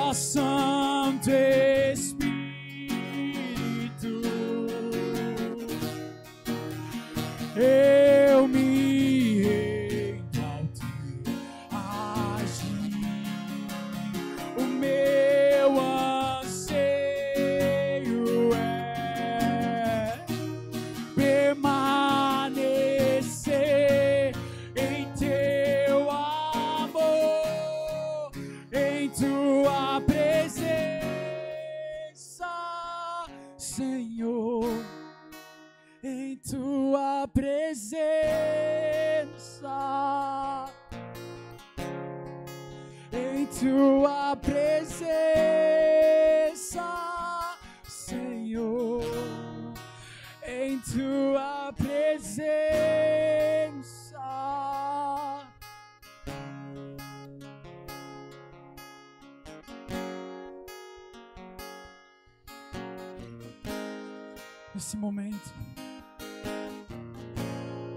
Ó Santo Espírito, eu me rendo ao teu agir. O meu anseio é permanecer em teu amor, em tua presença, Senhor, em tua presença, em tua presença, Senhor, em tua presença. Nesse momento,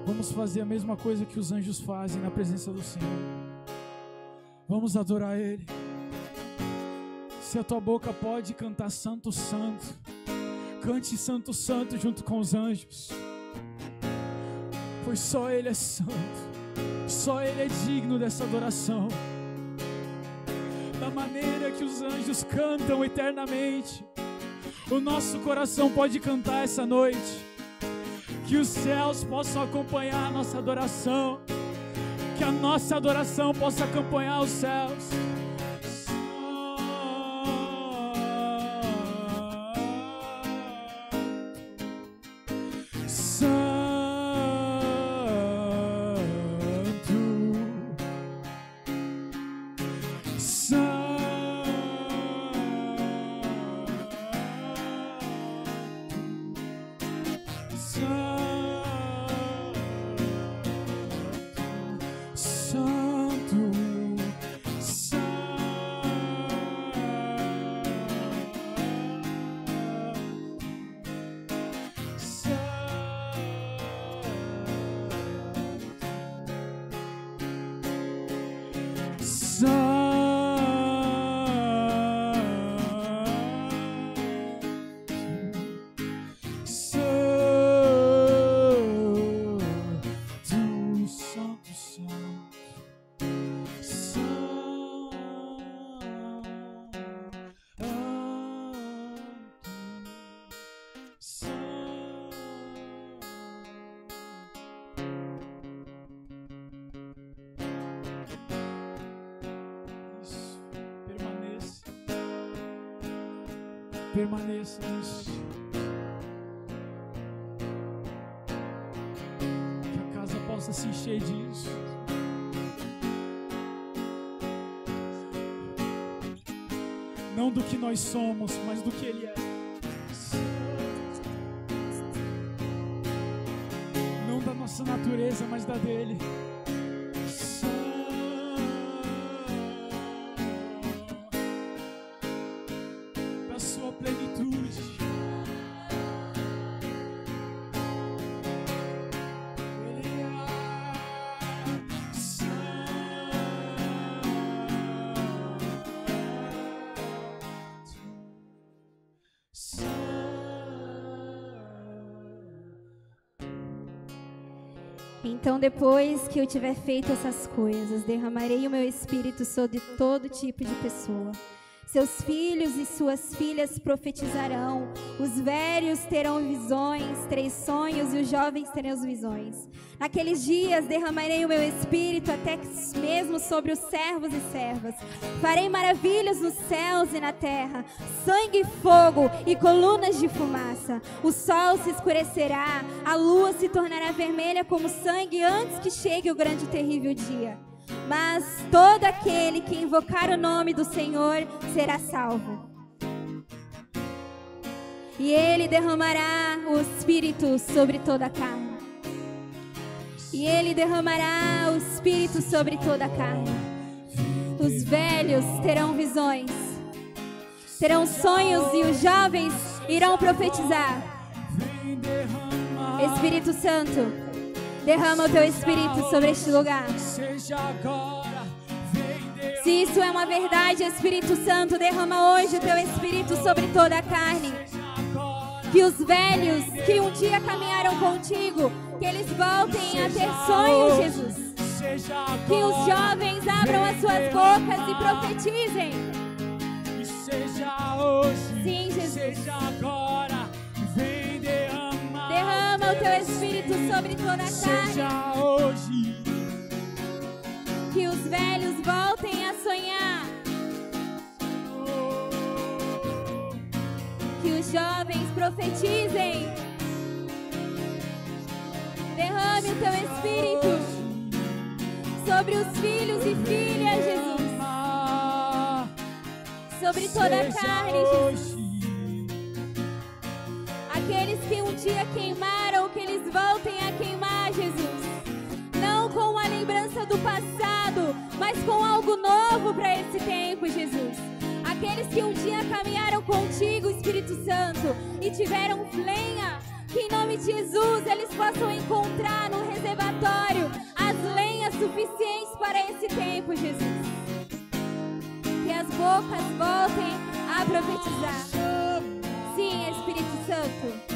vamos fazer a mesma coisa que os anjos fazem na presença do Senhor. Vamos adorar Ele. Se a tua boca pode cantar Santo, Santo, cante Santo, Santo junto com os anjos, pois só Ele é santo, só Ele é digno dessa adoração. Da maneira que os anjos cantam eternamente, o nosso coração pode cantar essa noite. Que os céus possam acompanhar a nossa adoração, que a nossa adoração possa acompanhar os céus. Permaneça nisso. Que a casa possa se encher disso. Não do que nós somos, mas do que Ele é. Não da nossa natureza, mas da dele. Então, depois que eu tiver feito essas coisas, derramarei o meu espírito sobre todo tipo de pessoa. Seus filhos e suas filhas profetizarão, os velhos terão visões, 3 sonhos, e os jovens terão visões. Naqueles dias derramarei o meu espírito até mesmo sobre os servos e servas. Farei maravilhas nos céus e na terra, sangue e fogo e colunas de fumaça. O sol se escurecerá, a lua se tornará vermelha como sangue antes que chegue o grande e terrível dia. Mas todo aquele que invocar o nome do Senhor será salvo. E Ele derramará o Espírito sobre toda a carne. E Ele derramará o Espírito sobre toda a carne. Os velhos terão visões, terão sonhos, e os jovens irão profetizar. Espírito Santo, derrama o teu Espírito sobre este lugar. Se isso é uma verdade, Espírito Santo, derrama hoje o teu Espírito sobre toda a carne. Que os velhos que um dia caminharam contigo, que eles voltem a ter sonhos, Jesus. Que os jovens abram as suas bocas e profetizem. Que seja hoje, sim, Jesus. Seja agora, vem derramar. Derrama o teu Espírito sobre toda a carne. Seja hoje. Que os velhos voltem a sonhar. Que os jovens profetizem. Derrame o teu Espírito sobre os filhos e filhas, Jesus. Sobre toda a carne, Jesus. Aqueles que um dia queimaram, que eles voltem a queimar, Jesus. Não com a lembrança do passado, mas com algo novo para esse tempo, Jesus. Aqueles que um dia caminharam contigo, Espírito Santo, e tiveram lenha, que em nome de Jesus eles possam encontrar no reservatório as lenhas suficientes para esse tempo, Jesus. Que as bocas voltem a profetizar. Sim, Espírito Santo.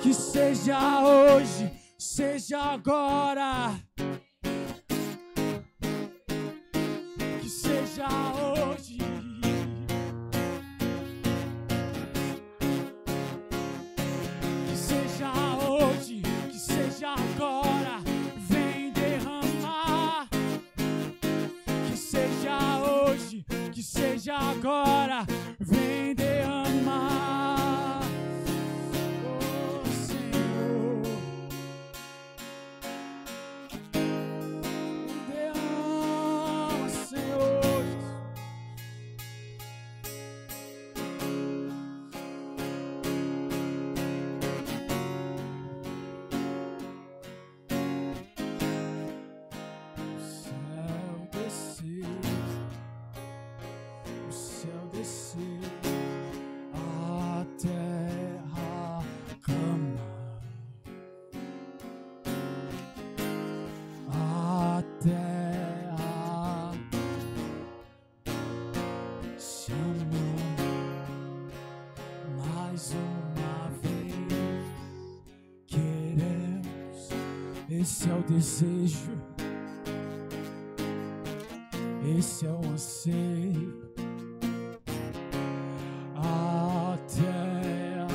Que seja hoje, seja agora. Que seja hoje. Que seja hoje, que seja agora. Vem derramar. Que seja hoje, que seja agora. Vem derramar. Esse é o desejo, esse é o anseio. A terra,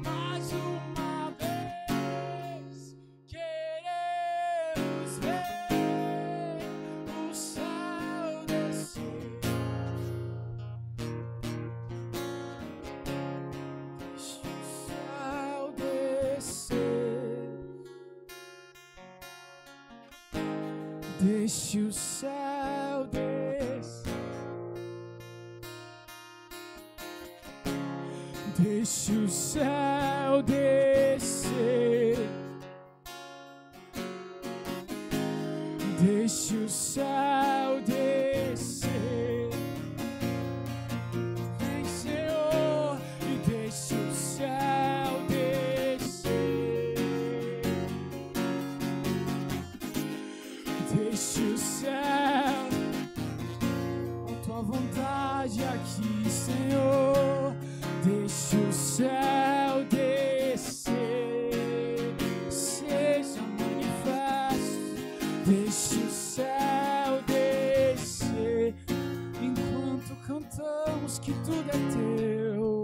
mais uma vez queremos ver o céu descer. Deixe o céu descer. Deixe o céu descer. Deixe o céu descer. Deixe o céu, a tua vontade aqui, Senhor. Deixe o céu descer, seja manifesto. Deixe o céu descer, enquanto cantamos que tudo é teu.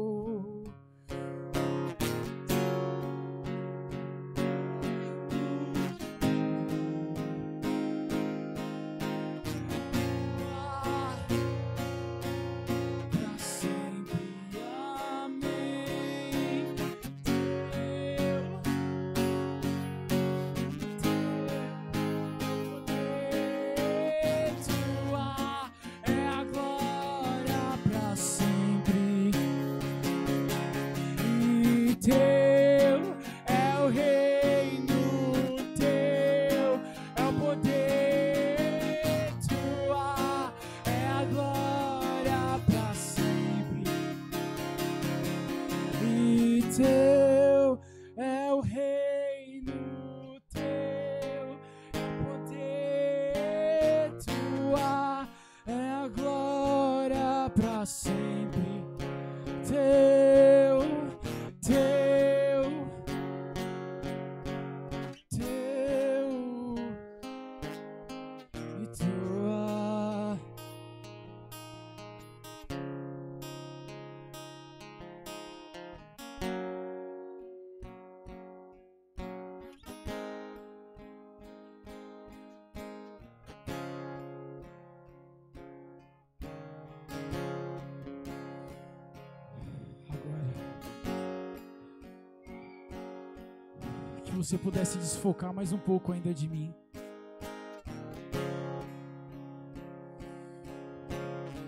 Que você pudesse desfocar mais um pouco ainda de mim.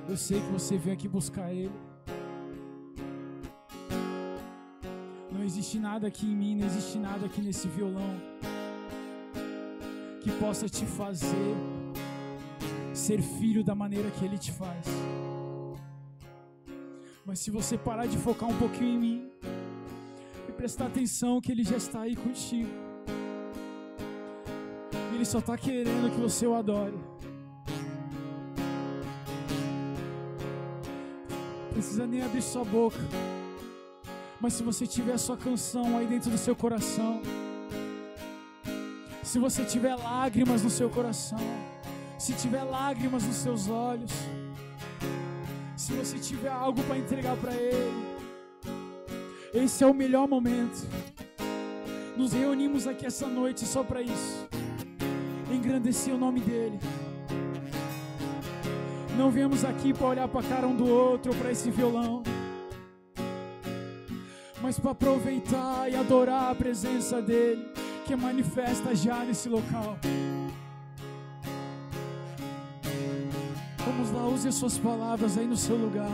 Eu sei que você veio aqui buscar Ele. Não existe nada aqui em mim, não existe nada aqui nesse violão que possa te fazer ser filho da maneira que Ele te faz. Mas se você parar de focar um pouquinho em mim e prestar atenção que Ele já está aí contigo, Ele só está querendo que você o adore. Não precisa nem abrir sua boca, mas se você tiver a sua canção aí dentro do seu coração, se você tiver lágrimas no seu coração, se tiver lágrimas nos seus olhos, se você tiver algo para entregar para Ele, esse é o melhor momento. Nos reunimos aqui essa noite só para isso, engrandecer o nome dEle. Não viemos aqui para olhar para a cara um do outro ou para esse violão, mas para aproveitar e adorar a presença dEle, que é manifesta já nesse local. Vamos lá, use as suas palavras aí no seu lugar.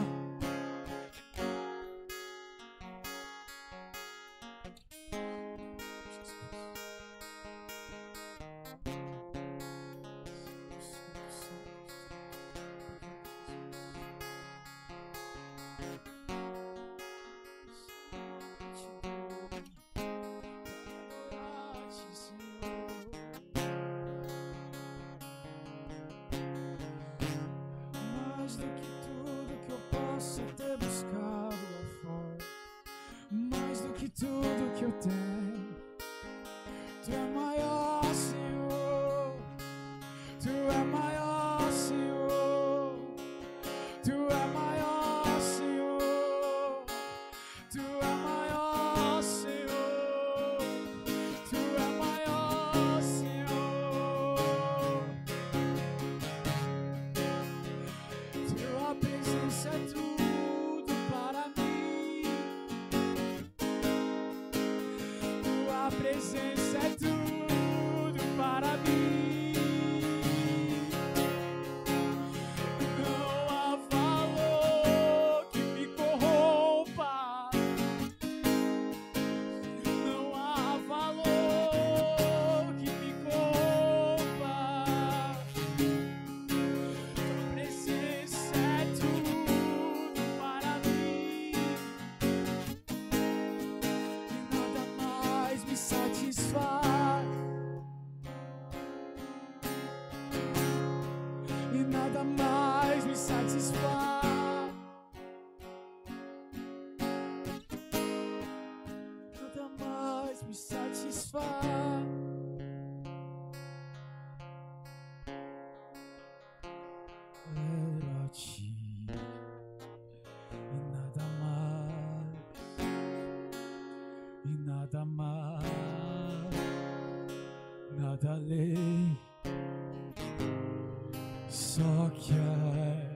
nada mais me satisfaz. Nada mais me satisfaz. Era a ti e nada mais, e nada mais, nada além. Só quero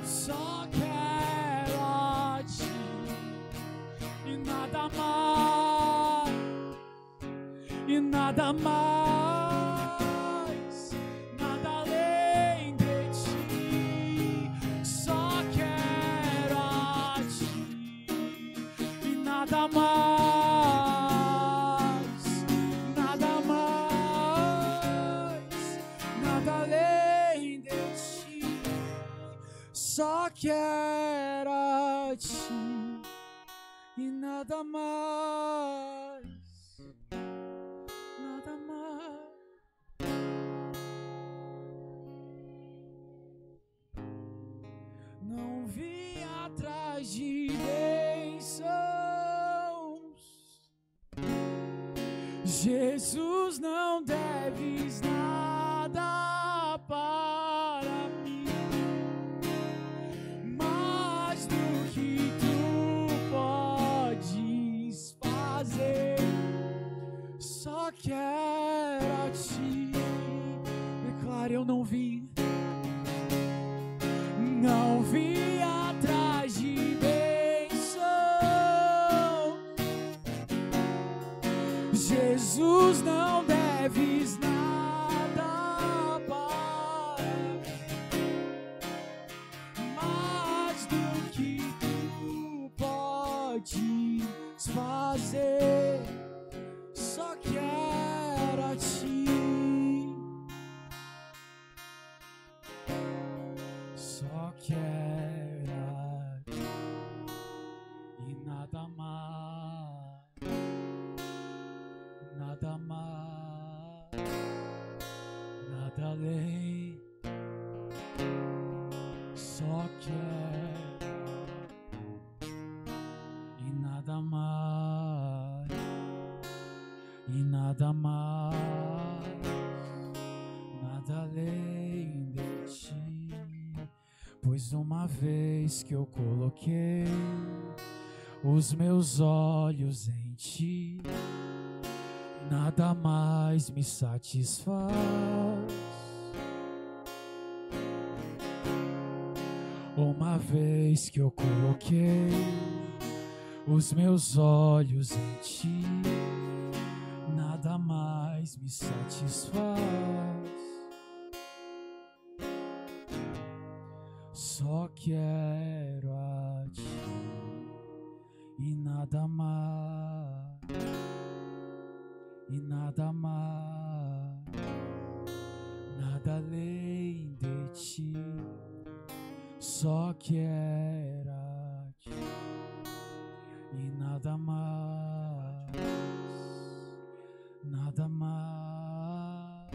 só quero a ti e nada mais, e nada mais, nada além de ti. Só quero a ti e nada mais, nada mais, nada além de ti. Só quero a ti e nada mais, nada mais. Não vim atrás de bênçãos, Jesus, não deves nada para mim, mais do que tu podes fazer. Só quero a ti. Declare: eu não vim atrás de bênçãos, Jesus, não deves nada para mim, mais do que tu podes fazer. Só quero a ti. Só quero a ti e nada mais, nada mais, nada além. Só quero e nada mais, e nada mais, nada além de ti. Pois uma vez que eu coloquei os meus olhos em ti, nada mais me satisfaz. Uma vez que eu coloquei os meus olhos em ti, nada mais me satisfaz. Só quero a ti e nada mais, e nada mais, nada além de ti. Só quero a ti e nada mais, nada mais,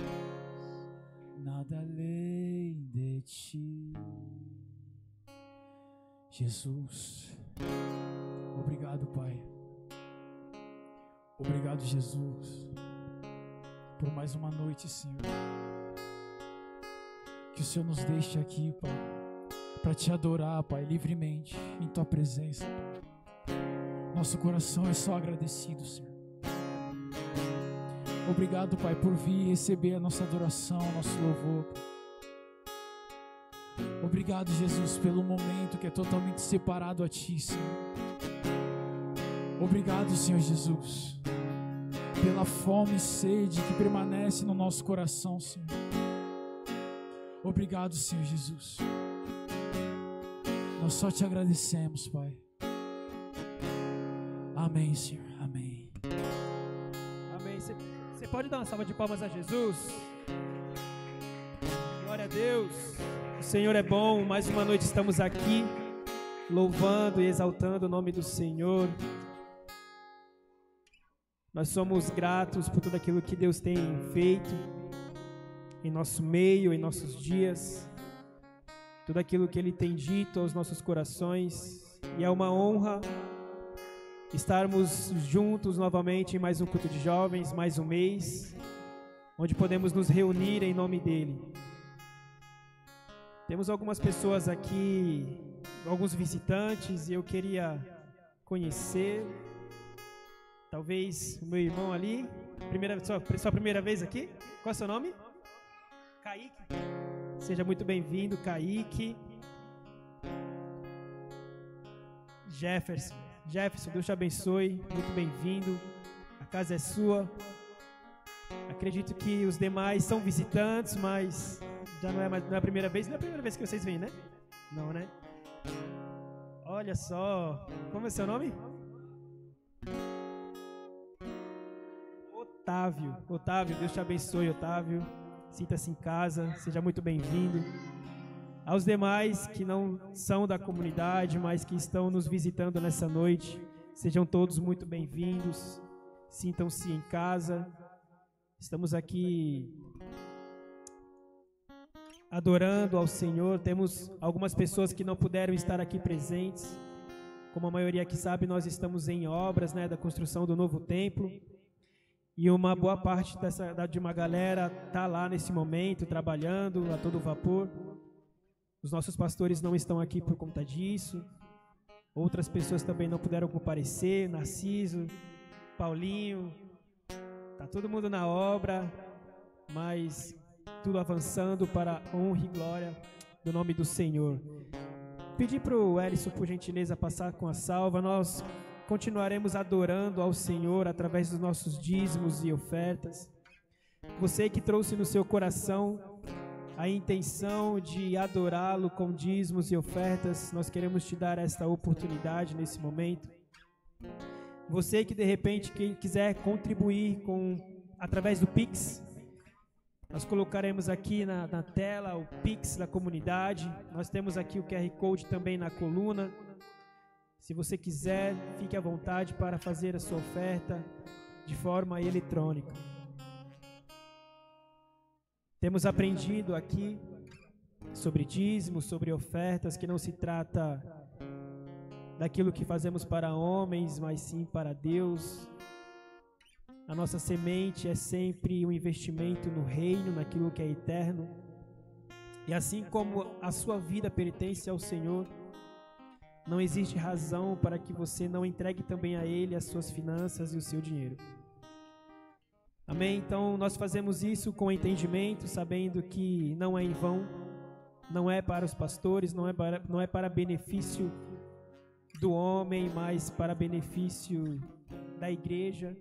nada além de ti. Jesus, obrigado, Pai. Obrigado, Jesus, por mais uma noite, Senhor. Que o Senhor nos deixe aqui, Pai, para te adorar, Pai, livremente em Tua presença, Pai. Nosso coração é só agradecido, Senhor. Obrigado, Pai, por vir receber a nossa adoração, nosso louvor, Pai. Obrigado, Jesus, pelo momento que é totalmente separado a Ti, Senhor. Obrigado, Senhor Jesus, pela fome e sede que permanece no nosso coração, Senhor. Obrigado, Senhor Jesus. Nós só Te agradecemos, Pai. Amém, Senhor. Amém. Amém. Você pode dar uma salva de palmas a Jesus? Glória a Deus. O Senhor é bom. Mais uma noite estamos aqui louvando e exaltando o nome do Senhor. Nós somos gratos por tudo aquilo que Deus tem feito em nosso meio, em nossos dias, tudo aquilo que Ele tem dito aos nossos corações, e é uma honra estarmos juntos novamente em mais um culto de jovens, mais um mês, onde podemos nos reunir em nome dEle. Temos algumas pessoas aqui, alguns visitantes, e eu queria conhecer, talvez o meu irmão ali, sua primeira vez aqui? Qual é o seu nome? Kaique. Seja muito bem-vindo, Kaique. Jefferson, Deus te abençoe, muito bem-vindo, a casa é sua. Acredito que os demais são visitantes, mas já não é a primeira vez, não é a primeira vez que vocês vêm, né? Não, né? Olha só, como é seu nome? Otávio, Deus te abençoe, Otávio, sinta-se em casa, seja muito bem-vindo. Aos demais que não são da comunidade, mas que estão nos visitando nessa noite, sejam todos muito bem-vindos, sintam-se em casa. Estamos aqui adorando ao Senhor. Temos algumas pessoas que não puderam estar aqui presentes. Como a maioria aqui sabe, nós estamos em obras, da construção do novo templo. E uma boa parte de uma galera está lá nesse momento, trabalhando a todo vapor. Os nossos pastores não estão aqui por conta disso. Outras pessoas também não puderam comparecer. Narciso, Paulinho, tá todo mundo na obra, mas tudo avançando para a honra e glória do nome do Senhor. Pedi para o Elison, por gentileza, passar com a salva. Nós continuaremos adorando ao Senhor através dos nossos dízimos e ofertas. Você que trouxe no seu coração a intenção de adorá-lo com dízimos e ofertas, nós queremos te dar esta oportunidade nesse momento. Você que de repente quiser contribuir através do Pix, nós colocaremos aqui na tela o Pix da comunidade. Nós temos aqui o QR Code também na coluna. Se você quiser, fique à vontade para fazer a sua oferta de forma eletrônica. Temos aprendido aqui sobre dízimos, sobre ofertas, que não se trata daquilo que fazemos para homens, mas sim para Deus. A nossa semente é sempre um investimento no reino, naquilo que é eterno. E assim como a sua vida pertence ao Senhor, não existe razão para que você não entregue também a Ele as suas finanças e o seu dinheiro. Amém? Então nós fazemos isso com entendimento, sabendo que não é em vão, não é para os pastores, não é para benefício do homem, mas para benefício da igreja.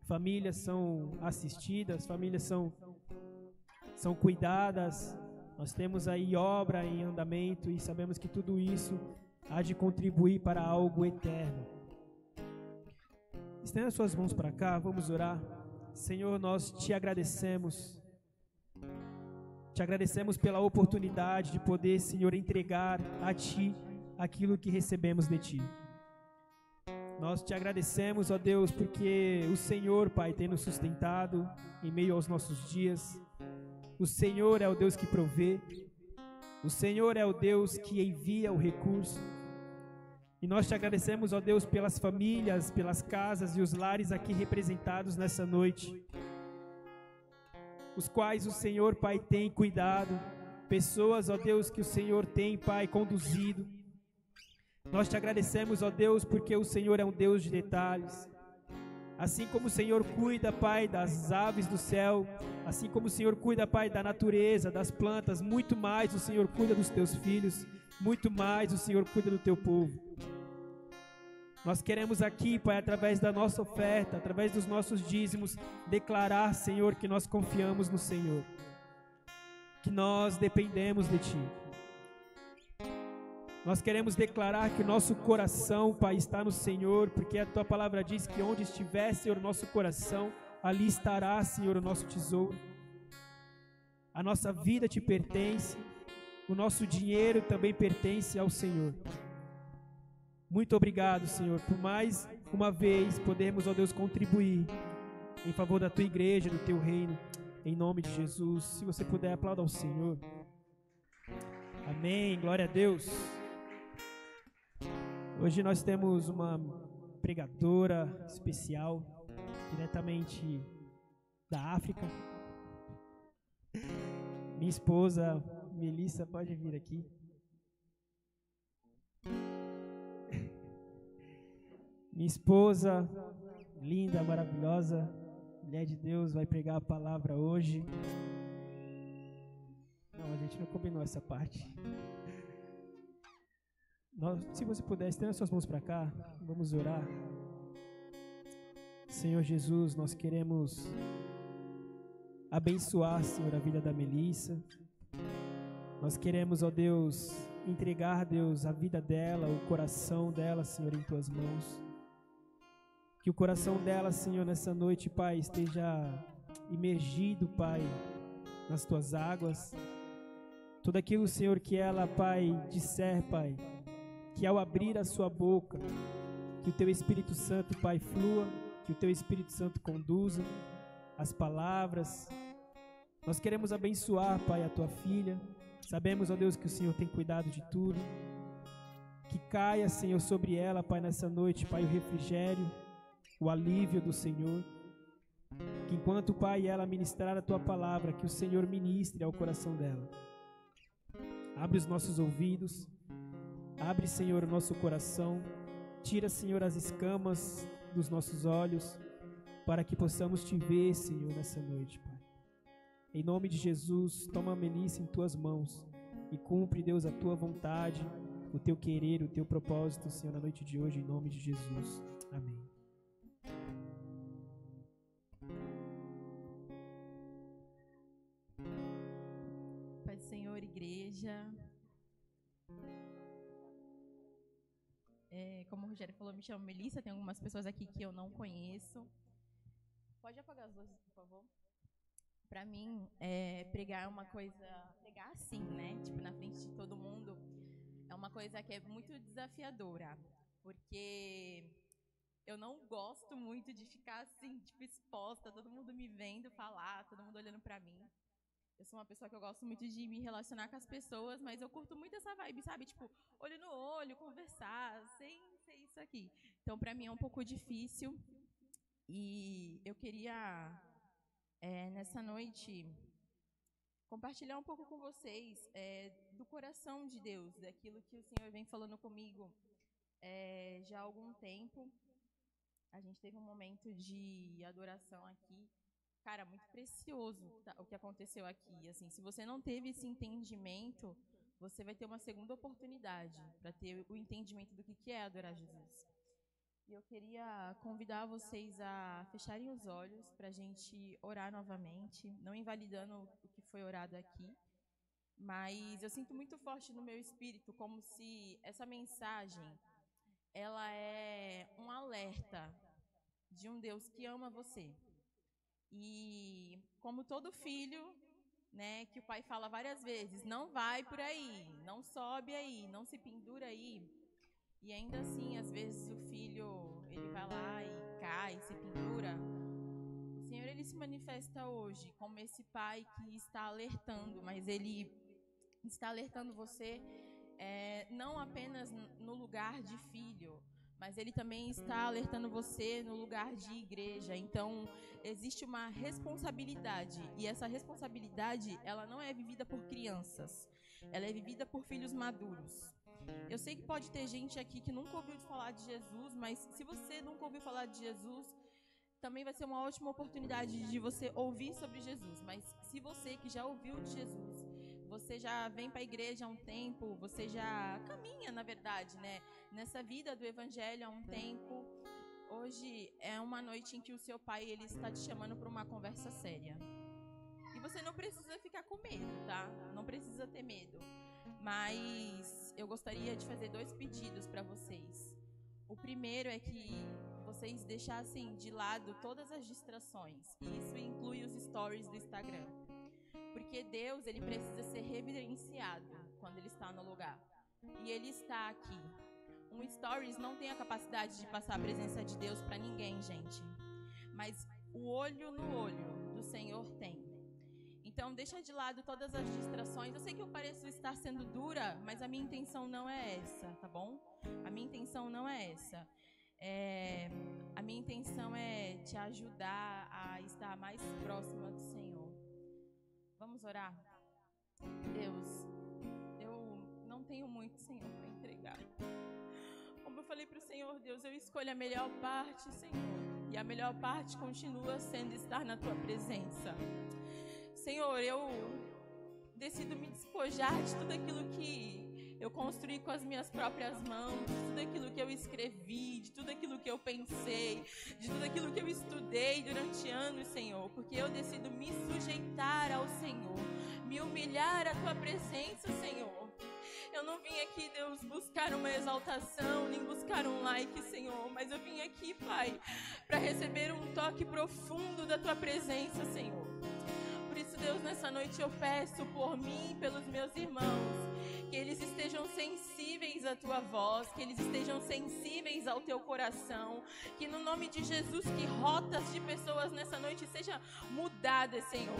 Famílias são assistidas, famílias são cuidadas. Nós temos aí obra em andamento e sabemos que tudo isso há de contribuir para algo eterno. Estenda as suas mãos para cá, vamos orar. Senhor, nós te agradecemos. Te agradecemos pela oportunidade de poder, Senhor, entregar a Ti aquilo que recebemos de Ti. Nós te agradecemos, ó Deus, porque o Senhor, Pai, tem nos sustentado em meio aos nossos dias. O Senhor é o Deus que provê. O Senhor é o Deus que envia o recurso. E nós te agradecemos, ó Deus, pelas famílias, pelas casas e os lares aqui representados nessa noite, os quais o Senhor, Pai, tem cuidado, pessoas, ó Deus, que o Senhor tem, Pai, conduzido. Nós te agradecemos, ó Deus, porque o Senhor é um Deus de detalhes. Assim como o Senhor cuida, Pai, das aves do céu, assim como o Senhor cuida, Pai, da natureza, das plantas, muito mais o Senhor cuida dos teus filhos, muito mais o Senhor cuida do teu povo. Nós queremos aqui, Pai, através da nossa oferta, através dos nossos dízimos, declarar, Senhor, que nós confiamos no Senhor, que nós dependemos de Ti. Nós queremos declarar que o nosso coração, Pai, está no Senhor, porque a Tua palavra diz que onde estiver, Senhor, o nosso coração, ali estará, Senhor, o nosso tesouro. A nossa vida Te pertence, o nosso dinheiro também pertence ao Senhor. Muito obrigado, Senhor, por mais uma vez podermos, ó Deus, contribuir em favor da Tua igreja, do Teu reino, em nome de Jesus. Se você puder, aplauda ao Senhor. Amém, glória a Deus. Hoje nós temos uma pregadora especial, diretamente da África. Minha esposa, Melissa, pode vir aqui. Minha esposa, linda, maravilhosa, mulher de Deus, vai pregar a palavra hoje. Não, a gente não combinou essa parte. Se você puder, estenda suas mãos para cá, vamos orar. Senhor Jesus, nós queremos abençoar, Senhor, a vida da Melissa. Nós queremos, ó Deus, entregar, Deus, a vida dela, o coração dela, Senhor, em Tuas mãos. Que o coração dela, Senhor, nessa noite, Pai, esteja imergido, Pai, nas Tuas águas. Tudo aquilo, Senhor, que ela, Pai, disser, Pai, que ao abrir a sua boca, que o Teu Espírito Santo, Pai, flua, que o Teu Espírito Santo conduza as palavras. Nós queremos abençoar, Pai, a Tua filha. Sabemos, ó Deus, que o Senhor tem cuidado de tudo. Que caia, Senhor, sobre ela, Pai, nessa noite, Pai, o refrigério, o alívio do Senhor. Que enquanto, Pai, ela ministrar a Tua palavra, que o Senhor ministre ao coração dela. Abre os nossos ouvidos, abre, Senhor, o nosso coração, tira, Senhor, as escamas dos nossos olhos, para que possamos Te ver, Senhor, nessa noite, Pai. Em nome de Jesus, toma a Melissa em Tuas mãos e cumpre, Deus, a Tua vontade, o Teu querer, o Teu propósito, Senhor, na noite de hoje, em nome de Jesus. Amém. Pai do Senhor, igreja. Como o Rogério falou, me chamo Melissa, tem algumas pessoas aqui que eu não conheço. Pode apagar as luzes, por favor? Para mim, pregar é uma coisa... Pregar assim, né? Tipo, na frente de todo mundo. É uma coisa que é muito desafiadora. Porque eu não gosto muito de ficar assim, tipo, exposta. Todo mundo me vendo falar, todo mundo olhando para mim. Eu sou uma pessoa que eu gosto muito de me relacionar com as pessoas, mas eu curto muito essa vibe, sabe? Tipo, olho no olho, conversar, sem ser isso aqui. Então, para mim é um pouco difícil. E eu queria, nessa noite, compartilhar um pouco com vocês do coração de Deus, daquilo que o Senhor vem falando comigo já há algum tempo. A gente teve um momento de adoração aqui. Cara, muito precioso o que aconteceu aqui. Assim, se você não teve esse entendimento, você vai ter uma segunda oportunidade para ter o entendimento do que é adorar Jesus. E eu queria convidar vocês a fecharem os olhos para a gente orar novamente, não invalidando o que foi orado aqui, mas eu sinto muito forte no meu espírito como se essa mensagem ela é um alerta de um Deus que ama você. E como todo filho, né, que o pai fala várias vezes, não vai por aí, não sobe aí, não se pendura aí. E ainda assim, às vezes o filho, ele vai lá e cai, se pendura. O Senhor, ele se manifesta hoje como esse pai que está alertando, mas ele está alertando você não apenas no lugar de filho, mas ele também está alertando você no lugar de igreja. Então, existe uma responsabilidade, e essa responsabilidade, ela não é vivida por crianças, ela é vivida por filhos maduros. Eu sei que pode ter gente aqui que nunca ouviu falar de Jesus, mas se você nunca ouviu falar de Jesus, também vai ser uma ótima oportunidade de você ouvir sobre Jesus. Mas se você que já ouviu de Jesus, você já vem para a igreja há um tempo, você já caminha, na verdade, né, nessa vida do evangelho há um tempo, hoje é uma noite em que o seu pai ele está te chamando para uma conversa séria. E você não precisa ficar com medo, tá? Não precisa ter medo. Mas eu gostaria de fazer 2 pedidos para vocês. O primeiro é que vocês deixassem de lado todas as distrações. E isso inclui os stories do Instagram. Porque Deus, ele precisa ser reverenciado quando ele está no lugar. E ele está aqui. Um stories não tem a capacidade de passar a presença de Deus para ninguém, gente. Mas o olho no olho do Senhor tem. Então, deixa de lado todas as distrações. Eu sei que eu pareço estar sendo dura, mas a minha intenção não é essa, tá bom? A minha intenção não é essa. A minha intenção é te ajudar a estar mais próxima do Senhor. Vamos orar? Deus, eu não tenho muito, Senhor, para entregar. Como eu falei para o Senhor, Deus, eu escolho a melhor parte, Senhor. E a melhor parte continua sendo estar na Tua presença. Senhor, eu decido me despojar de tudo aquilo que eu construí com as minhas próprias mãos, de tudo aquilo que eu escrevi, de tudo aquilo que eu pensei, de tudo aquilo que eu estudei durante anos, Senhor, porque eu decido me sujeitar ao Senhor, me humilhar à Tua presença, Senhor. Eu não vim aqui, Deus, buscar uma exaltação, nem buscar um like, Senhor, mas eu vim aqui, Pai, para receber um toque profundo da Tua presença, Senhor. Por isso, Deus, nessa noite eu peço por mim e pelos meus irmãos, que eles estejam sensíveis à Tua voz, que eles estejam sensíveis ao Teu coração, que no nome de Jesus, que rotas de pessoas nessa noite sejam mudadas, Senhor.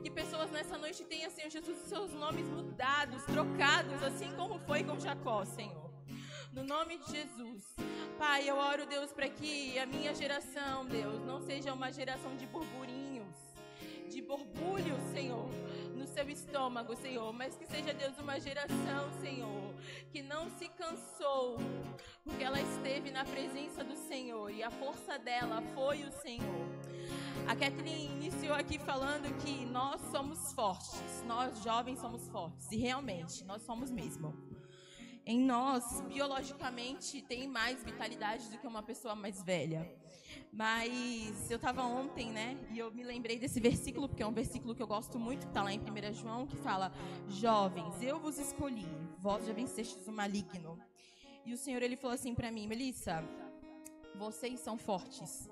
Que pessoas nessa noite tenham, Senhor Jesus, seus nomes mudados, trocados, assim como foi com Jacó, Senhor. No nome de Jesus. Pai, eu oro, Deus, para que a minha geração, Deus, não seja uma geração de burburinhos, de borbulhos, Senhor, no seu estômago, Senhor, mas que seja, Deus, uma geração, Senhor, que não se cansou, porque ela esteve na presença do Senhor e a força dela foi o Senhor. A Kathleen iniciou aqui falando que nós somos fortes, nós jovens somos fortes, e realmente, nós somos mesmo. Em nós, biologicamente, tem mais vitalidade do que uma pessoa mais velha. Mas eu estava ontem, né, e eu me lembrei desse versículo, porque é um versículo que eu gosto muito, que está lá em 1 João, que fala: jovens, eu vos escolhi, vós já vencestes o maligno. E o Senhor, Ele falou assim para mim: Melissa, vocês são fortes,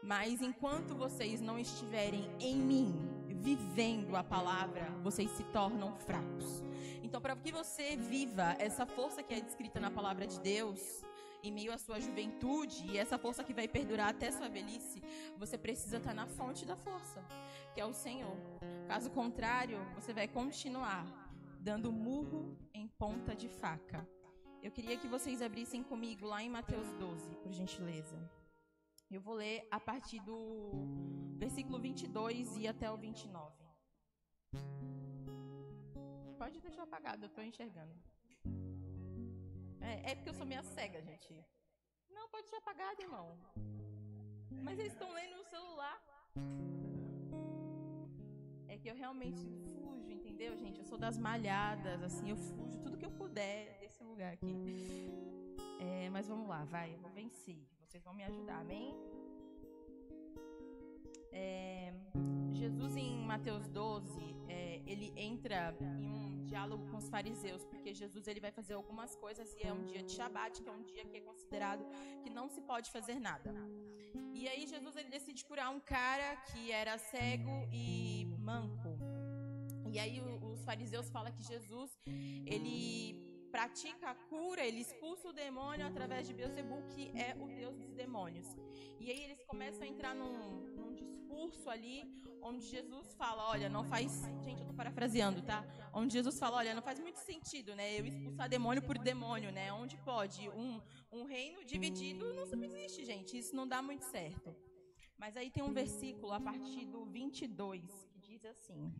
mas enquanto vocês não estiverem em mim, vivendo a palavra, vocês se tornam fracos. Então, para que você viva essa força que é descrita na palavra de Deus, em meio à sua juventude, e essa força que vai perdurar até sua velhice, você precisa estar na fonte da força, que é o Senhor. Caso contrário, você vai continuar dando murro em ponta de faca. Eu queria que vocês abrissem comigo lá em Mateus 12, por gentileza. Eu vou ler a partir do versículo 22 e até o 29. Pode deixar apagado, eu estou enxergando. É porque eu sou meio cega, gente. Não, pode deixar apagado, irmão. Mas eles estão lendo no celular. É que eu realmente fujo, entendeu, gente? Eu sou das malhadas, assim, eu fujo tudo que eu puder desse lugar aqui. Mas vamos lá, vai, eu vou vencer. Vocês vão me ajudar, amém? Jesus, em Mateus 12, ele entra em um diálogo com os fariseus, porque Jesus, ele vai fazer algumas coisas e é um dia de Shabat, que é um dia que é considerado que não se pode fazer nada. E aí Jesus, ele decide curar um cara que era cego e manco. E aí os fariseus falam que Jesus, ele pratica a cura, ele expulsa o demônio através de Beelzebul, que é o deus dos demônios. E aí eles começam a entrar num discurso ali, onde Jesus fala, olha, não faz... Gente, eu tô parafraseando, tá? Onde Jesus fala, olha, não faz muito sentido, né? Eu expulsar demônio por demônio, né? Onde pode? Um reino dividido não subsiste, gente. Isso não dá muito certo. Mas aí tem um versículo a partir do 22, que diz assim...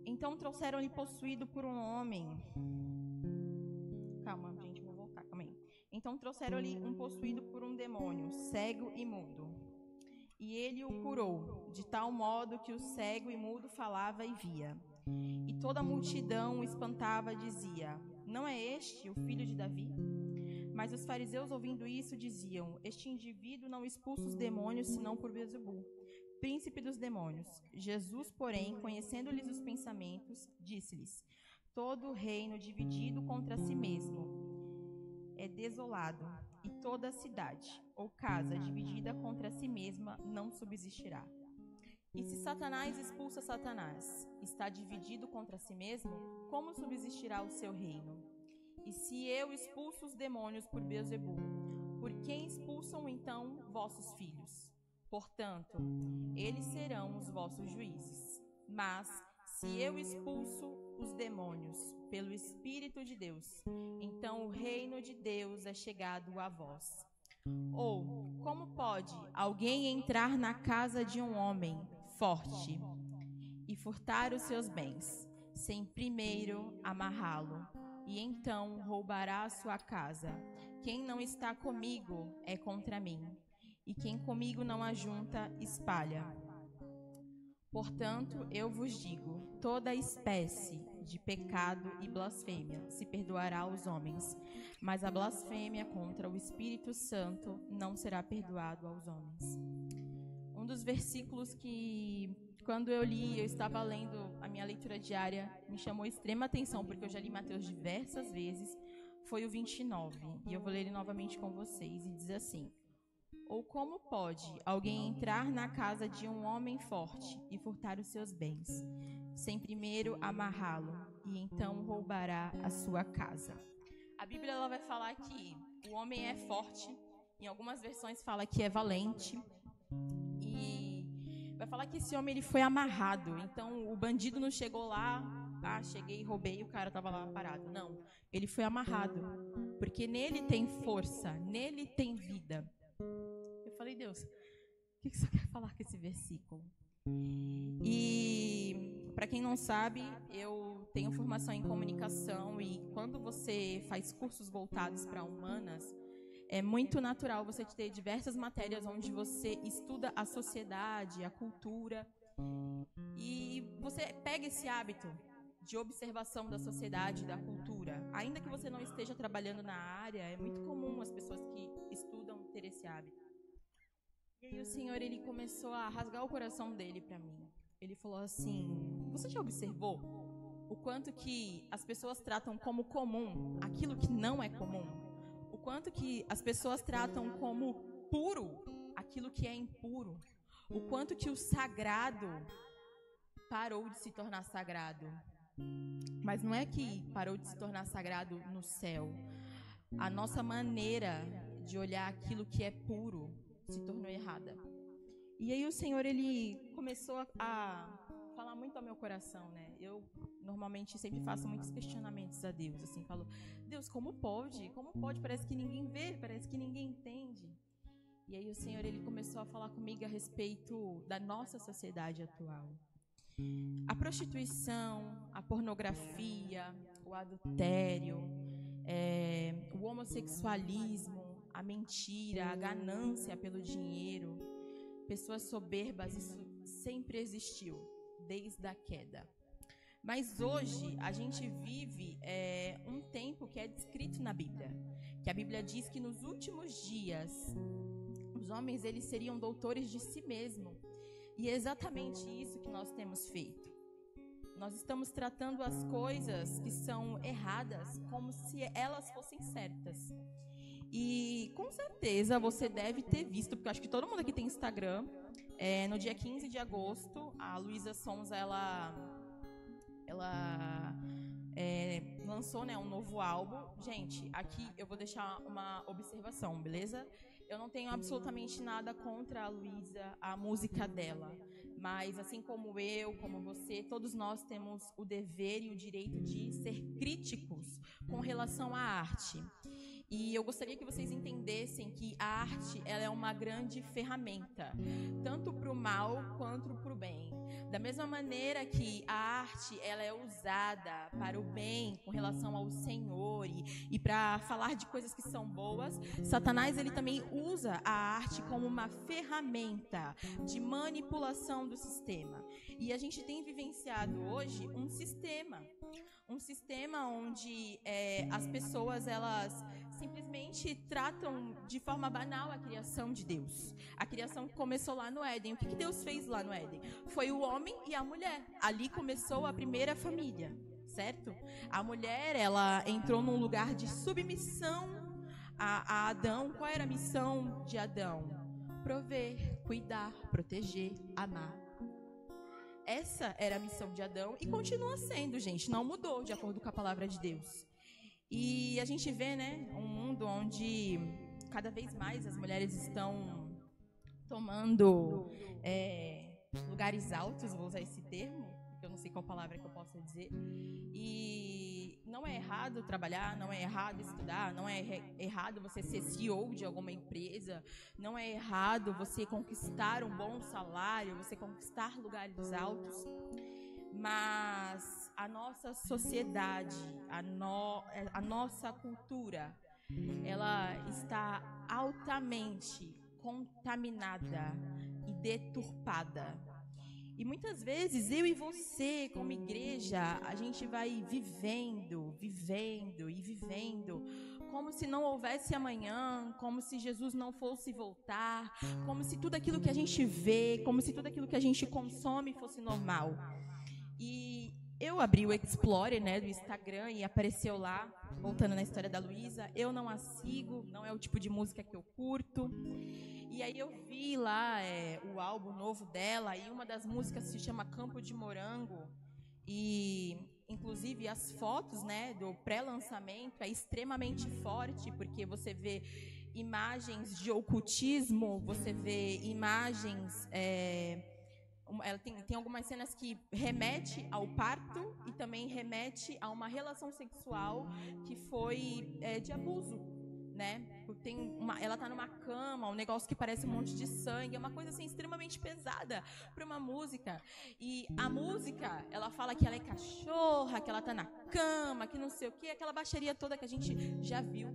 Então trouxeram-lhe possuído por um homem. Calma, gente, vou voltar, calma aí. Então trouxeram-lhe um possuído por um demônio, cego e mudo. E ele o curou, de tal modo que o cego e mudo falava e via. E toda a multidão o espantava, dizia: não é este o filho de Davi? Mas os fariseus, ouvindo isso, diziam: este indivíduo não expulsa os demônios, senão por Beelzebul, príncipe dos demônios. Jesus, porém, conhecendo-lhes os pensamentos, disse-lhes: todo reino dividido contra si mesmo é desolado, e toda cidade ou casa dividida contra si mesma não subsistirá. E se Satanás expulsa Satanás, está dividido contra si mesmo, como subsistirá o seu reino? E se eu expulso os demônios por Beelzebu, por quem expulsam então vossos filhos? Portanto, eles serão os vossos juízes. Mas, se eu expulso os demônios pelo Espírito de Deus, então o reino de Deus é chegado a vós. Ou, como pode alguém entrar na casa de um homem forte e furtar os seus bens, sem primeiro amarrá-lo, e então roubará a sua casa? Quem não está comigo é contra mim, e quem comigo não ajunta, espalha. Portanto, eu vos digo, toda espécie de pecado e blasfêmia se perdoará aos homens, mas a blasfêmia contra o Espírito Santo não será perdoado aos homens. Um dos versículos que, quando eu li, eu estava lendo a minha leitura diária, me chamou extrema atenção, porque eu já li Mateus diversas vezes, foi o 29, e eu vou ler ele novamente com vocês, e diz assim: ou como pode alguém entrar na casa de um homem forte e furtar os seus bens, sem primeiro amarrá-lo, e então roubará a sua casa? A Bíblia ela vai falar que o homem é forte, em algumas versões fala que é valente, e vai falar que esse homem ele foi amarrado. Então o bandido não chegou lá, cheguei e roubei e o cara estava lá parado. Não, ele foi amarrado, porque nele tem força, nele tem vida. Eu falei, Deus, o que você quer falar com esse versículo? E, para quem não sabe, eu tenho formação em comunicação, e quando você faz cursos voltados para humanas, é muito natural você ter diversas matérias onde você estuda a sociedade, a cultura, e você pega esse hábito de observação da sociedade, da cultura. Ainda que você não esteja trabalhando na área, é muito comum as pessoas que estudam ter esse hábito. E aí o Senhor, ele começou a rasgar o coração dele para mim. Ele falou assim: você já observou o quanto que as pessoas tratam como comum aquilo que não é comum? O quanto que as pessoas tratam como puro aquilo que é impuro? O quanto que o sagrado parou de se tornar sagrado? Mas não é que parou de se tornar sagrado no céu. A nossa maneira de olhar aquilo que é puro se tornou errada. E aí o Senhor, ele começou a falar muito ao meu coração, né? Eu normalmente sempre faço muitos questionamentos a Deus, assim, falo: Deus, como pode? Como pode? Parece que ninguém vê, parece que ninguém entende. E aí o Senhor, ele começou a falar comigo a respeito da nossa sociedade atual. A prostituição, a pornografia, o adultério, o homossexualismo, a mentira, a ganância pelo dinheiro, pessoas soberbas, isso sempre existiu, desde a queda. Mas hoje a gente vive um tempo que é descrito na Bíblia, que a Bíblia diz que nos últimos dias os homens eles seriam doutores de si mesmos. E é exatamente isso que nós temos feito. Nós estamos tratando as coisas que são erradas como se elas fossem certas. E com certeza você deve ter visto, porque eu acho que todo mundo aqui tem Instagram. No dia 15 de agosto, a Luísa Sonza, ela lançou, né, um novo álbum. Gente, aqui eu vou deixar uma observação, beleza? Eu não tenho absolutamente nada contra a Luísa, a música dela. Mas, assim como eu, como você, todos nós temos o dever e o direito de ser críticos com relação à arte. E eu gostaria que vocês entendessem que a arte ela é uma grande ferramenta, tanto para o mal quanto para o bem. Da mesma maneira que a arte ela é usada para o bem com relação ao Senhor e para falar de coisas que são boas, Satanás ele também usa a arte como uma ferramenta de manipulação do sistema. E a gente tem vivenciado hoje um sistema onde as pessoas elas simplesmente tratam de forma banal a criação de Deus. A criação que começou lá no Éden. O que Deus fez lá no Éden? Foi o homem e a mulher. Ali começou a primeira família, certo? A mulher, ela entrou num lugar de submissão a Adão. Qual era a missão de Adão? Prover, cuidar, proteger, amar. Essa era a missão de Adão e continua sendo, gente. Não mudou de acordo com a palavra de Deus. E a gente vê, né, um mundo onde cada vez mais as mulheres estão tomando lugares altos, vou usar esse termo, porque eu não sei qual palavra que eu posso dizer. E não é errado trabalhar, não é errado estudar, não é errado você ser CEO de alguma empresa, não é errado você conquistar um bom salário, você conquistar lugares altos. Mas a nossa sociedade, a nossa cultura, ela está altamente contaminada e deturpada. E muitas vezes eu e você, como igreja, a gente vai vivendo, como se não houvesse amanhã, como se Jesus não fosse voltar, como se tudo aquilo que a gente vê, como se tudo aquilo que a gente consome fosse normal. E eu abri o Explorer, né, do Instagram e apareceu lá, voltando na história da Luísa. Eu não a sigo, não é o tipo de música que eu curto. E aí eu vi lá o álbum novo dela, e uma das músicas se chama Campo de Morango. E, inclusive, as fotos, né, do pré-lançamento é extremamente forte, porque você vê imagens de ocultismo, você vê imagens... ela tem algumas cenas que remete ao parto e também remete a uma relação sexual que foi de abuso, né? Ela tá numa cama, um negócio que parece um monte de sangue, é uma coisa assim extremamente pesada para uma música. E a música, ela fala que ela é cachorra, que ela tá na cama, que não sei o quê, aquela baixaria toda que a gente já viu.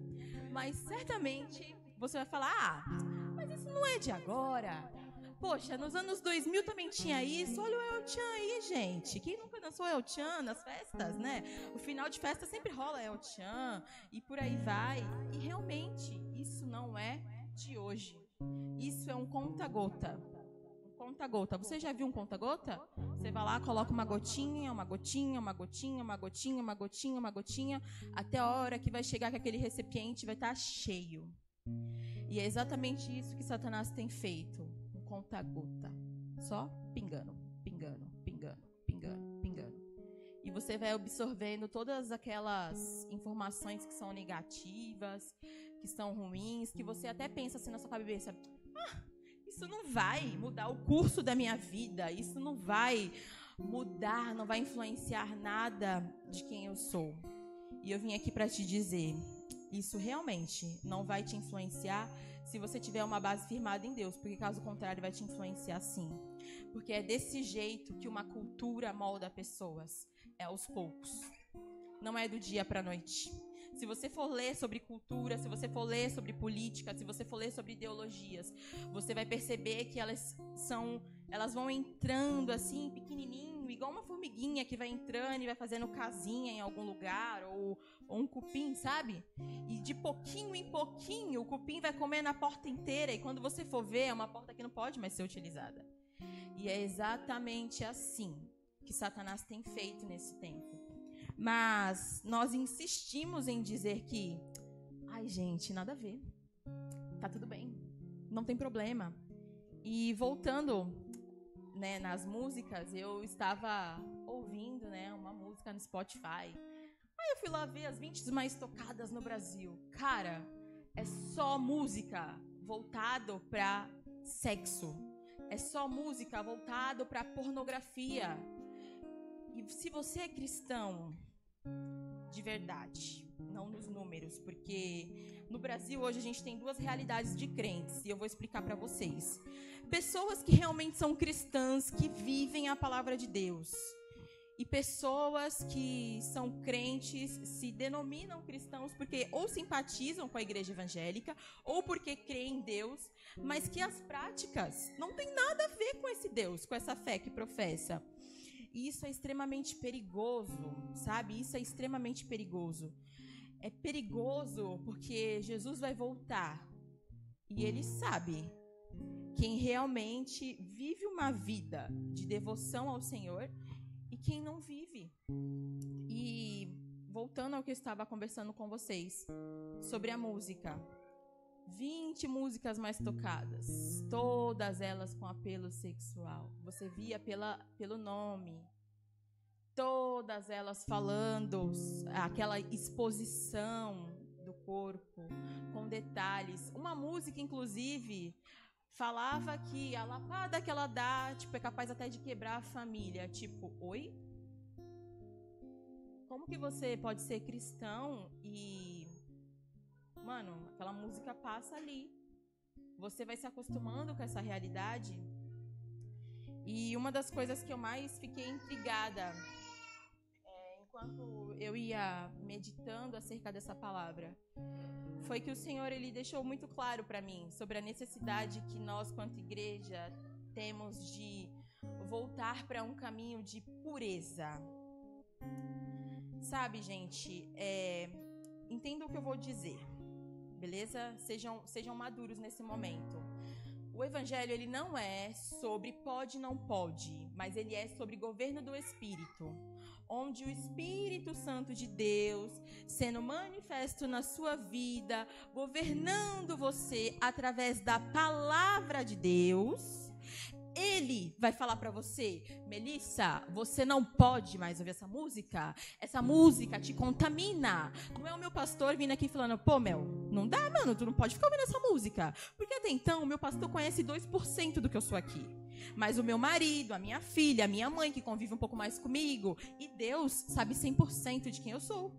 Mas certamente você vai falar: mas isso não é de agora. Poxa, nos anos 2000 também tinha isso. Olha o El-Chan aí, gente. Quem nunca dançou El-Chan nas festas, né? O final de festa sempre rola El-Chan e por aí vai. E realmente, isso não é de hoje. Isso é um conta-gota. Um conta-gota. Você já viu um conta-gota? Você vai lá, coloca uma gotinha, uma gotinha, uma gotinha, uma gotinha, uma gotinha, uma gotinha, até a hora que vai chegar que aquele recipiente vai estar cheio. E é exatamente isso que Satanás tem feito. Conta-gota, só pingando, pingando, pingando, pingando, pingando. E você vai absorvendo todas aquelas informações que são negativas, que são ruins, que você até pensa assim na sua cabeça: isso não vai mudar o curso da minha vida, isso não vai mudar, não vai influenciar nada de quem eu sou. E eu vim aqui para te dizer, isso realmente não vai te influenciar se você tiver uma base firmada em Deus, porque caso contrário vai te influenciar sim. Porque é desse jeito que uma cultura molda pessoas, é aos poucos. Não é do dia para a noite. Se você for ler sobre cultura, se você for ler sobre política, se você for ler sobre ideologias, você vai perceber que elas vão entrando assim, pequenininho, igual uma formiguinha que vai entrando e vai fazendo casinha em algum lugar, ou um cupim, sabe? E de pouquinho em pouquinho, o cupim vai comendo a porta inteira, e quando você for ver, é uma porta que não pode mais ser utilizada. E é exatamente assim que Satanás tem feito nesse tempo. Mas nós insistimos em dizer que, ai gente, nada a ver, tá tudo bem, não tem problema. E voltando, né, nas músicas, eu estava ouvindo, né, uma música no Spotify. Aí eu fui lá ver as 20 mais tocadas no Brasil. Cara, é só música voltado para sexo. É só música voltado para pornografia. E se você é cristão de verdade, não nos números, porque no Brasil hoje a gente tem duas realidades de crentes, e eu vou explicar para vocês. Pessoas que realmente são cristãs, que vivem a palavra de Deus, e pessoas que são crentes, se denominam cristãos porque ou simpatizam com a igreja evangélica, ou porque creem em Deus, mas que as práticas não têm nada a ver com esse Deus, com essa fé que professa. E isso é extremamente perigoso, sabe? Isso é extremamente perigoso. É perigoso porque Jesus vai voltar. E ele sabe quem realmente vive uma vida de devoção ao Senhor e quem não vive. E voltando ao que eu estava conversando com vocês sobre a música. 20 músicas mais tocadas, todas elas com apelo sexual. Você via pelo nome. todas elas falando, aquela exposição do corpo, com detalhes. Uma música, inclusive, falava que a lapada que ela dá, tipo, é capaz até de quebrar a família. Tipo, oi? Como que você pode ser cristão e... Mano, aquela música passa ali. Você vai se acostumando com essa realidade. E uma das coisas que eu mais fiquei intrigada enquanto eu ia meditando acerca dessa palavra, foi que o Senhor, ele deixou muito claro para mim sobre a necessidade que nós, quanto igreja, temos de voltar para um caminho de pureza. Sabe, gente, entenda o que eu vou dizer, beleza? Sejam maduros nesse momento. O evangelho, ele não é sobre pode, não pode, mas ele é sobre governo do Espírito, onde o Espírito Santo de Deus, sendo manifesto na sua vida, governando você através da palavra de Deus, ele vai falar pra você: Melissa, você não pode mais ouvir essa música te contamina. Não é o meu pastor vindo aqui falando: pô, Mel, não dá, mano, tu não pode ficar ouvindo essa música, porque até então o meu pastor conhece 2% do que eu sou aqui, mas o meu marido, a minha filha, a minha mãe, que convive um pouco mais comigo, e Deus sabe 100% de quem eu sou.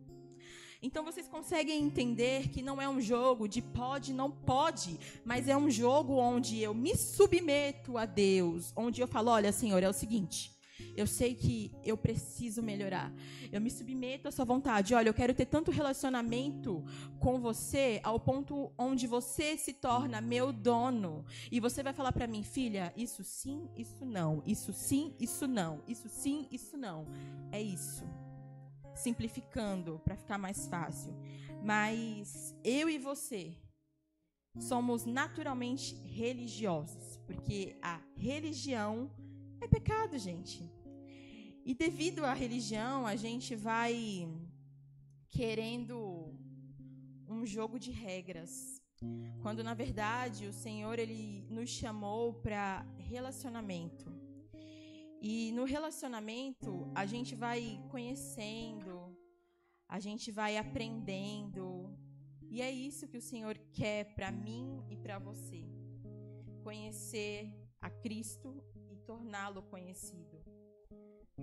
Então vocês conseguem entender que não é um jogo de pode, não pode, mas é um jogo onde eu me submeto a Deus, onde eu falo: olha, Senhor, é o seguinte, eu sei que eu preciso melhorar, eu me submeto à sua vontade, olha, eu quero ter tanto relacionamento com você ao ponto onde você se torna meu dono, e você vai falar para mim: filha, isso sim, isso não, isso sim, isso não, isso sim, isso não, é isso. Simplificando para ficar mais fácil, mas eu e você somos naturalmente religiosos, porque a religião é pecado, gente. E devido à religião, a gente vai querendo um jogo de regras, quando na verdade o Senhor, ele nos chamou para relacionamento. E no relacionamento, a gente vai conhecendo, a gente vai aprendendo. E é isso que o Senhor quer para mim e para você. Conhecer a Cristo e torná-lo conhecido.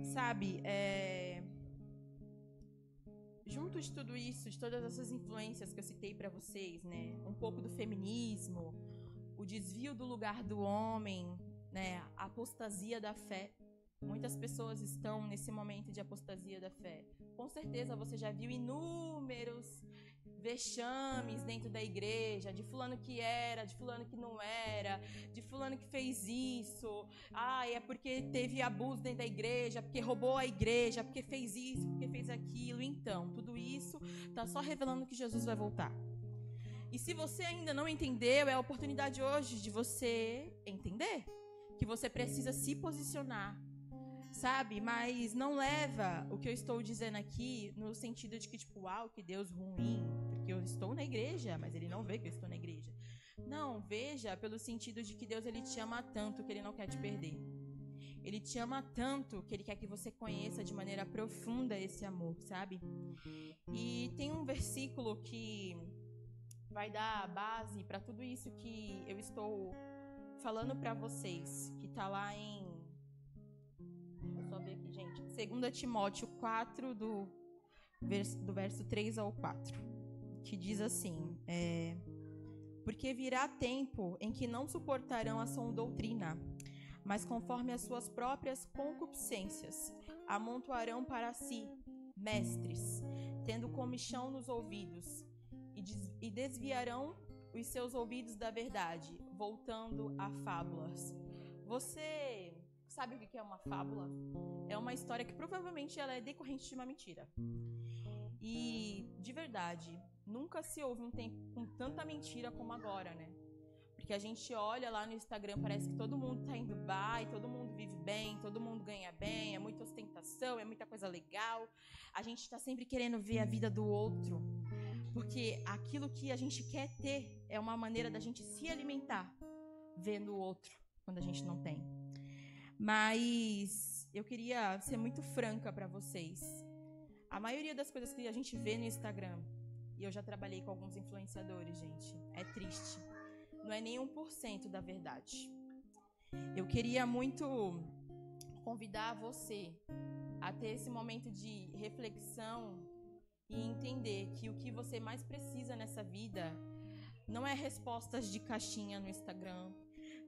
Sabe, junto de tudo isso, de todas essas influências que eu citei para vocês, né? Um pouco do feminismo, o desvio do lugar do homem, né? A apostasia da fé. Muitas pessoas estão nesse momento de apostasia da fé. Com certeza você já viu inúmeros vexames dentro da igreja, de fulano que era, de fulano que não era, de fulano que fez isso. É porque teve abuso dentro da igreja, porque roubou a igreja, porque fez isso, porque fez aquilo. Então, tudo isso está só revelando que Jesus vai voltar. E se você ainda não entendeu, é a oportunidade hoje de você entender que você precisa se posicionar, sabe? Mas não leva o que eu estou dizendo aqui no sentido de que, tipo, uau, que Deus ruim, porque eu estou na igreja, mas ele não vê que eu estou na igreja. Não, veja pelo sentido de que Deus, ele te ama tanto que ele não quer te perder. Ele te ama tanto que ele quer que você conheça de maneira profunda esse amor, sabe? E tem um versículo que vai dar base para tudo isso que eu estou falando para vocês, que está lá em... Deixa eu só ver aqui, gente. 2 Timóteo 4, do verso 3 ao 4, que diz assim: porque virá tempo em que não suportarão a sã doutrina, mas conforme as suas próprias concupiscências, amontoarão para si mestres, tendo comichão nos ouvidos, e desviarão os seus ouvidos da verdade, voltando a fábulas. Você sabe o que é uma fábula? É uma história que provavelmente ela é decorrente de uma mentira. E, de verdade, nunca se houve um tempo com tanta mentira como agora, né? Porque a gente olha lá no Instagram, parece que todo mundo tá em Dubai, todo mundo vive bem, todo mundo ganha bem, é muita ostentação, é muita coisa legal. A gente tá sempre querendo ver a vida do outro, porque aquilo que a gente quer ter é uma maneira da gente se alimentar vendo o outro quando a gente não tem. Mas eu queria ser muito franca para vocês. A maioria das coisas que a gente vê no Instagram, e eu já trabalhei com alguns influenciadores, gente, é triste. Não é nem 1% da verdade. Eu queria muito convidar você a ter esse momento de reflexão e entender que o que você mais precisa nessa vida não é respostas de caixinha no Instagram,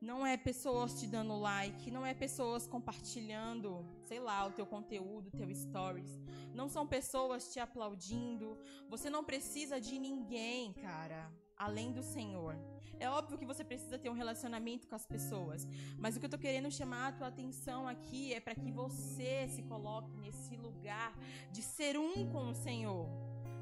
não é pessoas te dando like, não é pessoas compartilhando, sei lá, o teu conteúdo, o teu stories. Não são pessoas te aplaudindo. Você não precisa de ninguém, cara, além do Senhor. É óbvio que você precisa ter um relacionamento com as pessoas, mas o que eu tô querendo chamar a tua atenção aqui é para que você se coloque nesse lugar de ser um com o Senhor.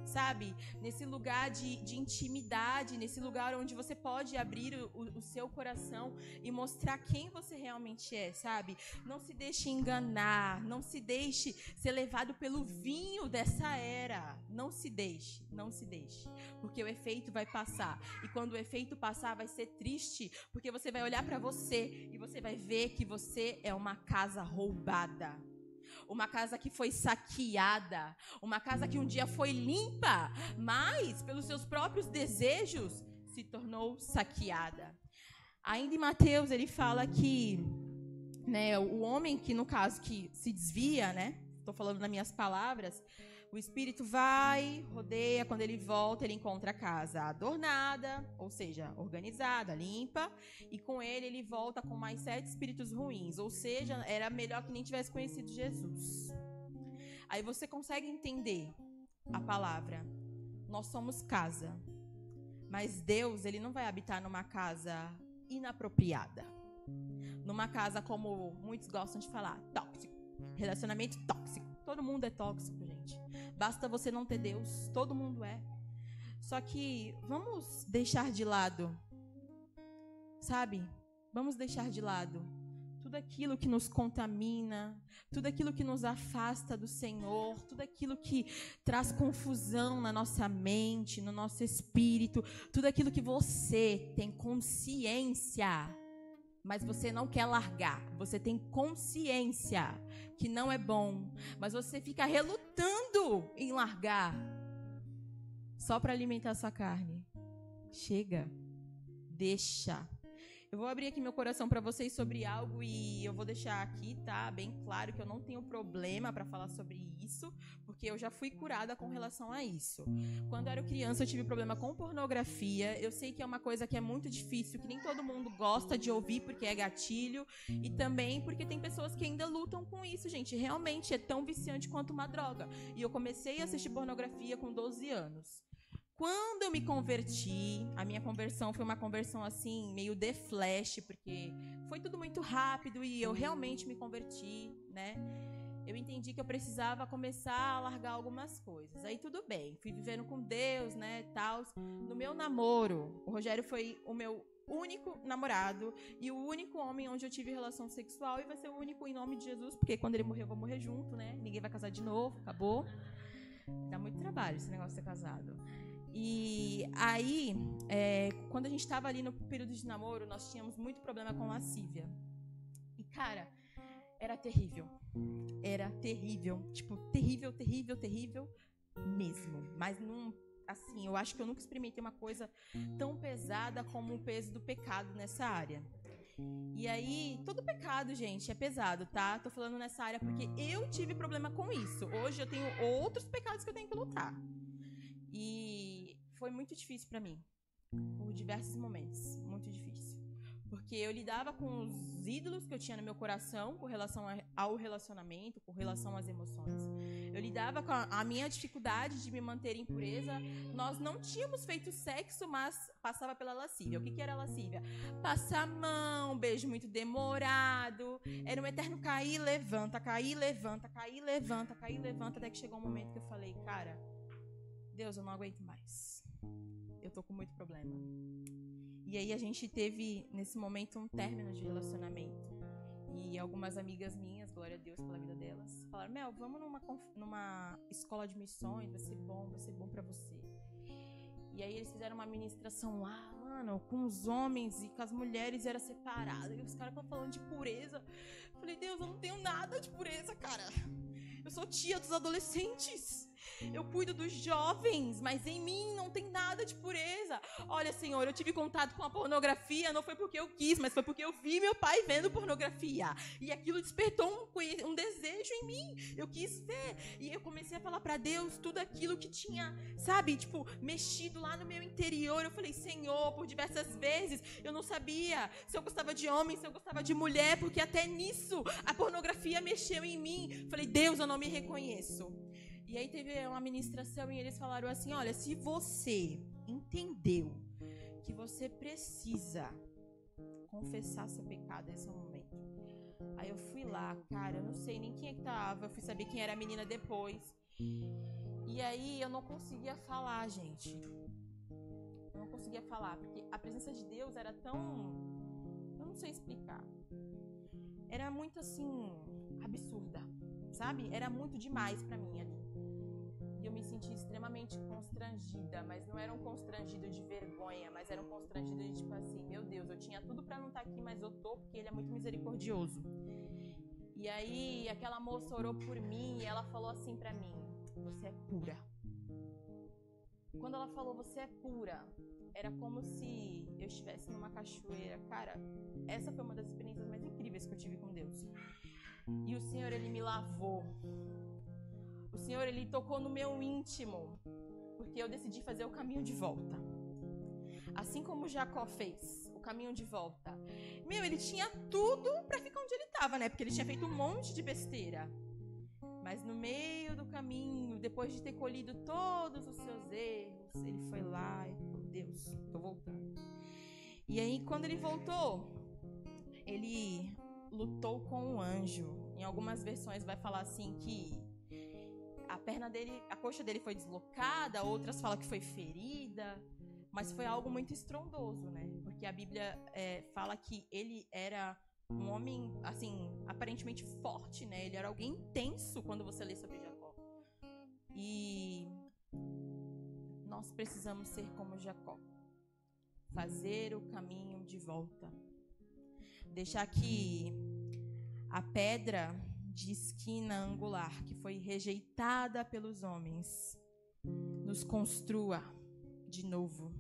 Sabe? Nesse lugar de intimidade, nesse lugar onde você pode abrir o seu coração e mostrar quem você realmente é, sabe? Não se deixe enganar, não se deixe ser levado pelo vinho dessa era. Não se deixe, não se deixe. Porque o efeito vai passar. E quando o efeito passar, vai ser triste, porque você vai olhar para você e você vai ver que você é uma casa roubada. Uma casa que foi saqueada, uma casa que um dia foi limpa, mas pelos seus próprios desejos se tornou saqueada. Ainda em Mateus ele fala que, né, o homem que no caso que se desvia, né? Estou falando nas minhas palavras. O espírito vai, rodeia, quando ele volta, ele encontra a casa adornada, ou seja, organizada, limpa, e com ele volta com mais 7 espíritos ruins, ou seja, era melhor que nem tivesse conhecido Jesus. Aí você consegue entender a palavra. Nós somos casa, mas Deus, ele não vai habitar numa casa inapropriada, numa casa como muitos gostam de falar, tóxico, relacionamento tóxico. Todo mundo é tóxico, gente. Basta você não ter Deus, todo mundo é. Só que vamos deixar de lado, sabe? Vamos deixar de lado tudo aquilo que nos contamina, tudo aquilo que nos afasta do Senhor, tudo aquilo que traz confusão na nossa mente, no nosso espírito, tudo aquilo que você tem consciência, mas você não quer largar. Você tem consciência que não é bom, mas você fica relutando em largar só para alimentar a sua carne. Chega. Deixa. Eu vou abrir aqui meu coração para vocês sobre algo e eu vou deixar aqui, tá? Bem claro que eu não tenho problema para falar sobre isso, porque eu já fui curada com relação a isso. Quando eu era criança, eu tive problema com pornografia. Eu sei que é uma coisa que é muito difícil, que nem todo mundo gosta de ouvir porque é gatilho, e também porque tem pessoas que ainda lutam com isso, gente. Realmente é tão viciante quanto uma droga. E eu comecei a assistir pornografia com 12 anos. Quando eu me converti, a minha conversão foi uma conversão assim, meio de flash, porque foi tudo muito rápido e eu realmente me converti, né? Eu entendi que eu precisava começar a largar algumas coisas. Aí tudo bem, fui vivendo com Deus, né, tal. No meu namoro, o Rogério foi o meu único namorado e o único homem onde eu tive relação sexual, e vai ser o único em nome de Jesus, porque quando ele morrer eu vou morrer junto, né? Ninguém vai casar de novo, acabou. Dá muito trabalho esse negócio de ser casado. E aí, quando a gente estava ali no período de namoro, nós tínhamos muito problema com lascívia. E, cara, era terrível. Era terrível. Tipo, terrível, terrível, terrível mesmo. Mas não, assim, eu acho que eu nunca experimentei uma coisa tão pesada como o peso do pecado nessa área. E aí, todo pecado, gente, é pesado, tá? Tô falando nessa área porque eu tive problema com isso. Hoje eu tenho outros pecados que eu tenho que lutar. E foi muito difícil pra mim, por diversos momentos, muito difícil. Porque eu lidava com os ídolos que eu tinha no meu coração com relação ao relacionamento, com relação às emoções. Eu lidava com a minha dificuldade de me manter em pureza. Nós não tínhamos feito sexo, mas passava pela lascívia. O que era lascívia? Passar a mão, beijo muito demorado. Era um eterno cair, levanta, cair, levanta, cair, levanta, cair, levanta. Até que chegou um momento que eu falei, cara, Deus, eu não aguento mais. Eu tô com muito problema. E aí a gente teve, nesse momento, um término de relacionamento. E algumas amigas minhas, glória a Deus pela vida delas, falaram, Mel, vamos numa escola de missões, vai ser bom pra você. E aí eles fizeram uma ministração lá, mano, com os homens e com as mulheres era separada. E os caras estão falando de pureza. Eu falei, Deus, eu não tenho nada de pureza, cara. Eu sou tia dos adolescentes. Eu cuido dos jovens, mas em mim não tem nada de pureza. Olha, Senhor, eu tive contato com a pornografia, não foi porque eu quis, mas foi porque eu vi meu pai vendo pornografia. E aquilo despertou um desejo em mim. Eu quis ver. E eu comecei a falar pra Deus tudo aquilo que tinha, sabe, tipo, mexido lá no meu interior. Eu falei, Senhor, por diversas vezes, eu não sabia se eu gostava de homem, se eu gostava de mulher, porque até nisso a pornografia mexeu em mim. Falei, Deus, eu não me reconheço. E aí teve uma ministração e eles falaram assim, olha, se você entendeu que você precisa confessar seu pecado nesse momento. Aí eu fui lá, cara, eu não sei nem quem é que tava, eu fui saber quem era a menina depois. E aí eu não conseguia falar, gente. Eu não conseguia falar, porque a presença de Deus era tão... eu não sei explicar. Era muito assim, absurda, sabe? Era muito demais pra mim ali. E eu me senti extremamente constrangida, mas não era um constrangido de vergonha, mas era um constrangido de tipo assim, meu Deus, eu tinha tudo pra não estar aqui, mas eu tô porque Ele é muito misericordioso. E aí aquela moça orou por mim e ela falou assim pra mim, você é pura. Quando ela falou você é pura, era como se eu estivesse numa cachoeira. Cara, essa foi uma das experiências mais incríveis que eu tive com Deus. E o Senhor, Ele me lavou. O Senhor, Ele tocou no meu íntimo, porque eu decidi fazer o caminho de volta. Assim como Jacó fez o caminho de volta. Meu, ele tinha tudo para ficar onde ele estava, né? Porque ele tinha feito um monte de besteira. Mas no meio do caminho, depois de ter colhido todos os seus erros, ele foi lá e falou, Deus, tô voltando. E aí, quando ele voltou, ele lutou com um anjo. Em algumas versões vai falar assim que a perna dele, a coxa dele foi deslocada, outras falam que foi ferida, mas foi algo muito estrondoso, né? Porque a Bíblia fala que ele era um homem, assim, aparentemente forte, né? Ele era alguém intenso quando você lê sobre Jacó. E nós precisamos ser como Jacó. Fazer o caminho de volta. Deixar que a pedra de esquina angular, que foi rejeitada pelos homens, nos construa de novo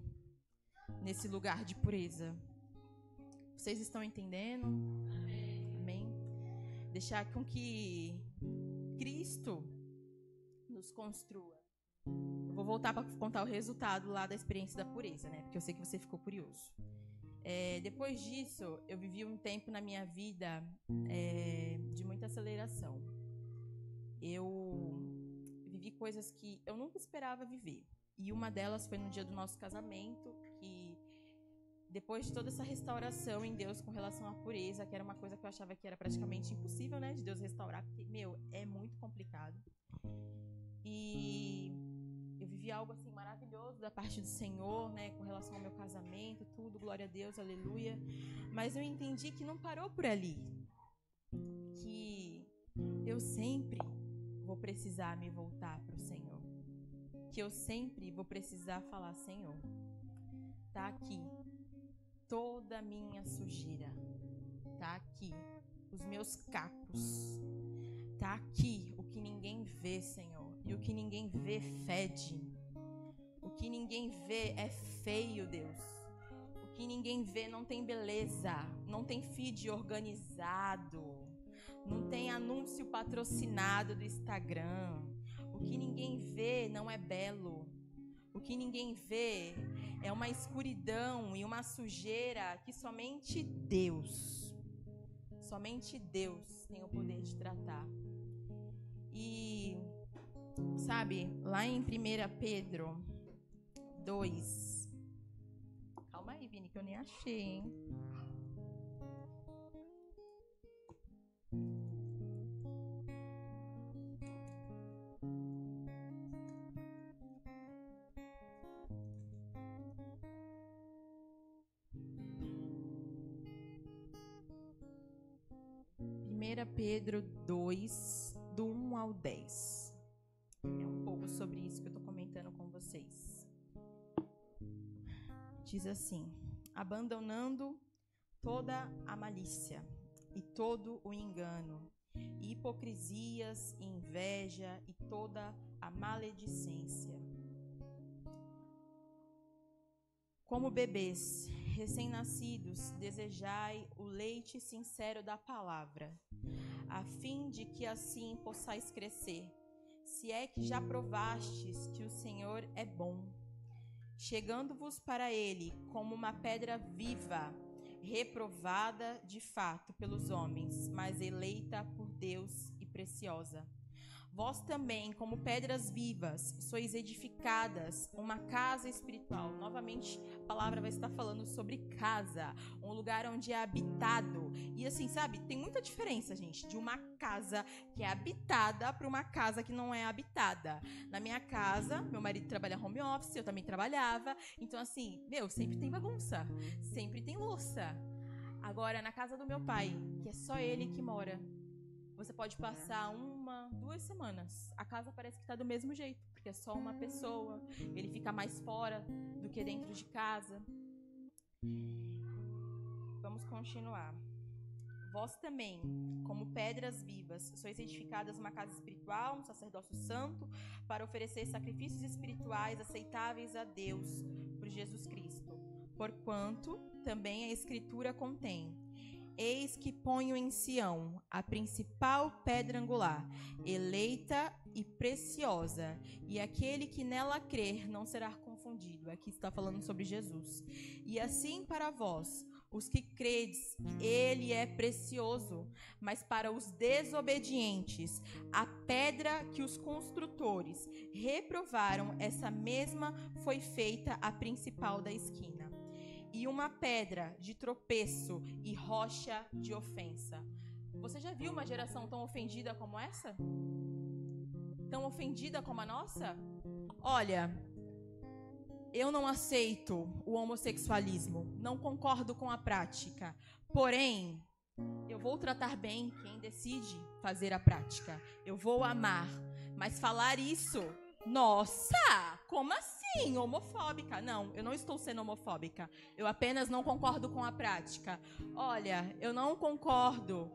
nesse lugar de pureza. Vocês estão entendendo? Amém? Deixar com que Cristo nos construa. Eu vou voltar para contar o resultado lá da experiência da pureza, né? Porque eu sei que você ficou curioso. Depois disso, eu vivi um tempo na minha vida de muita aceleração. Eu vivi coisas que eu nunca esperava viver. E uma delas foi no dia do nosso casamento, que depois de toda essa restauração em Deus com relação à pureza, que era uma coisa que eu achava que era praticamente impossível, né, de Deus restaurar, porque, é muito complicado. E eu vivi algo assim maravilhoso da parte do Senhor, né, com relação ao meu casamento, tudo, glória a Deus, aleluia. Mas eu entendi que não parou por ali. Que eu sempre vou precisar me voltar para o Senhor. Que eu sempre vou precisar falar, Senhor, tá aqui toda a minha sujeira, tá aqui os meus cacos, tá aqui o que ninguém vê, Senhor, e o que ninguém vê fede, o que ninguém vê é feio, Deus, o que ninguém vê não tem beleza, não tem feed organizado, não tem anúncio patrocinado do Instagram, o que ninguém vê não é belo, o que ninguém vê é uma escuridão e uma sujeira que somente Deus tem o poder de tratar. E, sabe, lá em 1 Pedro 2, calma aí, Vini, que eu nem achei, hein? Pedro 2, do 1 ao 10. É um pouco sobre isso que eu estou comentando com vocês. Diz assim: abandonando toda a malícia e todo o engano, e hipocrisias, e inveja e toda a maledicência. Como bebês recém-nascidos, desejai o leite sincero da palavra, a fim de que assim possais crescer, se é que já provastes que o Senhor é bom, chegando-vos para ele como uma pedra viva, reprovada de fato pelos homens, mas eleita por Deus e preciosa. Vós também, como pedras vivas, sois edificadas uma casa espiritual. Novamente, a palavra vai estar falando sobre casa, um lugar onde é habitado. E assim, sabe, tem muita diferença, gente, de uma casa que é habitada para uma casa que não é habitada. Na minha casa, meu marido trabalha home office, eu também trabalhava. Então, assim, sempre tem bagunça, sempre tem louça. Agora, na casa do meu pai, que é só ele que mora, você pode passar 1, 2 semanas. A casa parece que está do mesmo jeito, porque é só uma pessoa. Ele fica mais fora do que dentro de casa. Vamos continuar. Vós também, como pedras vivas, sois edificadas uma casa espiritual, um sacerdócio santo, para oferecer sacrifícios espirituais aceitáveis a Deus por Jesus Cristo. Porquanto também a Escritura contém: eis que ponho em Sião a principal pedra angular, eleita e preciosa, e aquele que nela crer não será confundido. Aqui está falando sobre Jesus. E assim para vós, os que credes, ele é precioso, mas para os desobedientes, a pedra que os construtores reprovaram, essa mesma foi feita a principal da esquina, e uma pedra de tropeço e rocha de ofensa. Você já viu uma geração tão ofendida como essa? Tão ofendida como a nossa? Olha, eu não aceito o homossexualismo, não concordo com a prática. Porém, eu vou tratar bem quem decide fazer a prática. Eu vou amar, mas falar isso... Nossa, como assim? Homofóbica? Não, eu não estou sendo homofóbica. Eu apenas não concordo com a prática. Olha, eu não concordo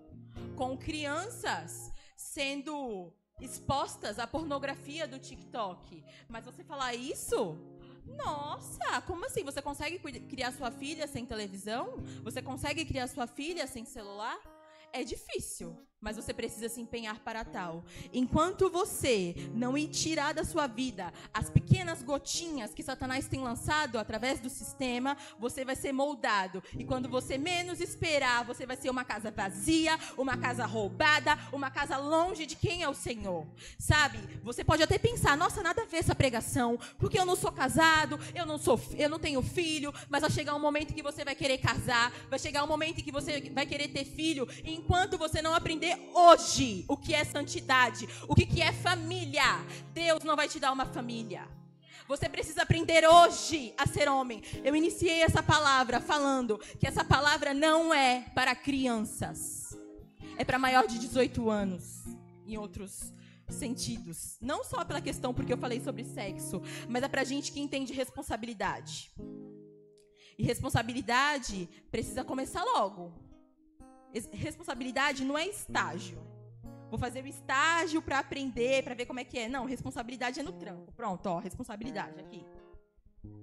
com crianças sendo expostas à pornografia do TikTok. Mas você falar isso? Nossa, como assim? Você consegue criar sua filha sem televisão? Você consegue criar sua filha sem celular? É difícil, mas você precisa se empenhar para tal. Enquanto você não ir tirar da sua vida as pequenas gotinhas que Satanás tem lançado através do sistema, você vai ser moldado. E quando você menos esperar, você vai ser uma casa vazia, uma casa roubada, uma casa longe de quem é o Senhor. Sabe? Você pode até pensar, nossa, nada a ver essa pregação, porque eu não sou casado, eu não tenho filho, mas vai chegar um momento que você vai querer casar, vai chegar um momento que você vai querer ter filho, e enquanto você não aprender hoje o que é santidade, o que é família, Deus não vai te dar uma família. Você precisa aprender hoje a ser homem. Eu iniciei essa palavra falando que essa palavra não é para crianças, é para maior de 18 anos, em outros sentidos. Não só pela questão porque eu falei sobre sexo, mas é para gente que entende responsabilidade. E responsabilidade precisa começar logo. Responsabilidade não é estágio. Vou fazer o estágio para aprender, para ver como é que é. Não, responsabilidade é no tranco. Pronto, ó, responsabilidade aqui.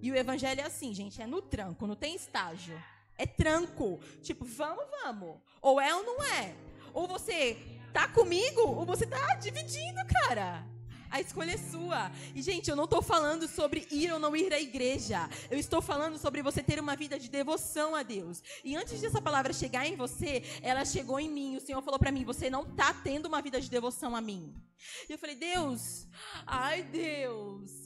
E o evangelho é assim, gente, é no tranco, não tem estágio. É tranco. Tipo, vamos. Ou é ou não é. Ou você tá comigo, ou você tá dividindo, cara. A escolha é sua. E, gente, eu não estou falando sobre ir ou não ir à igreja. Eu estou falando sobre você ter uma vida de devoção a Deus. E antes dessa palavra chegar em você, ela chegou em mim. O Senhor falou para mim, você não está tendo uma vida de devoção a mim. E eu falei, Deus,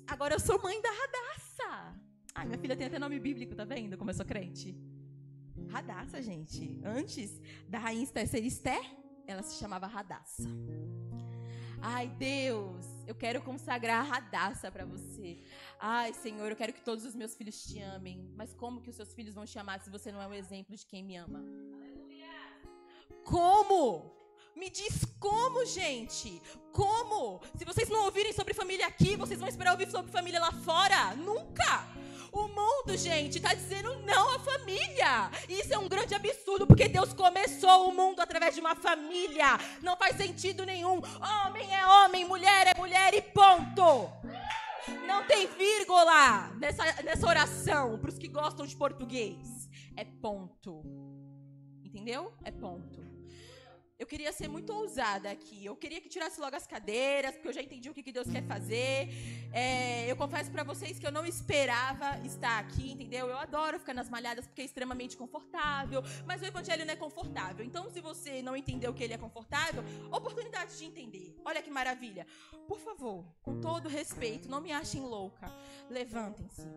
agora eu sou mãe da Radassa. Ai, minha filha tem até nome bíblico, tá vendo como eu sou crente? Radassa, gente. Antes da rainha ser Esther, ela se chamava Radassa. Ai, Deus, eu quero consagrar a Radassa para você. Ai, Senhor, eu quero que todos os meus filhos te amem. Mas como que os seus filhos vão te amar se você não é um exemplo de quem me ama? Como? Me diz como, gente? Como? Se vocês não ouvirem sobre família aqui, vocês vão esperar ouvir sobre família lá fora? Nunca! O mundo, gente, tá dizendo não a família. Isso é um grande absurdo, porque Deus começou o mundo através de uma família. Não faz sentido nenhum. Homem é homem, mulher é mulher e ponto. Não tem vírgula nessa oração, para os que gostam de português. É ponto. Entendeu? É ponto. Eu queria ser muito ousada aqui. Eu queria que tirasse logo as cadeiras, porque eu já entendi o que Deus quer fazer. Eu confesso para vocês que eu não esperava estar aqui, entendeu? Eu adoro ficar nas malhadas porque é extremamente confortável, mas o evangelho não é confortável. Então, se você não entendeu que ele é confortável, oportunidade de entender. Olha que maravilha. Por favor, com todo respeito, não me achem louca. Levantem-se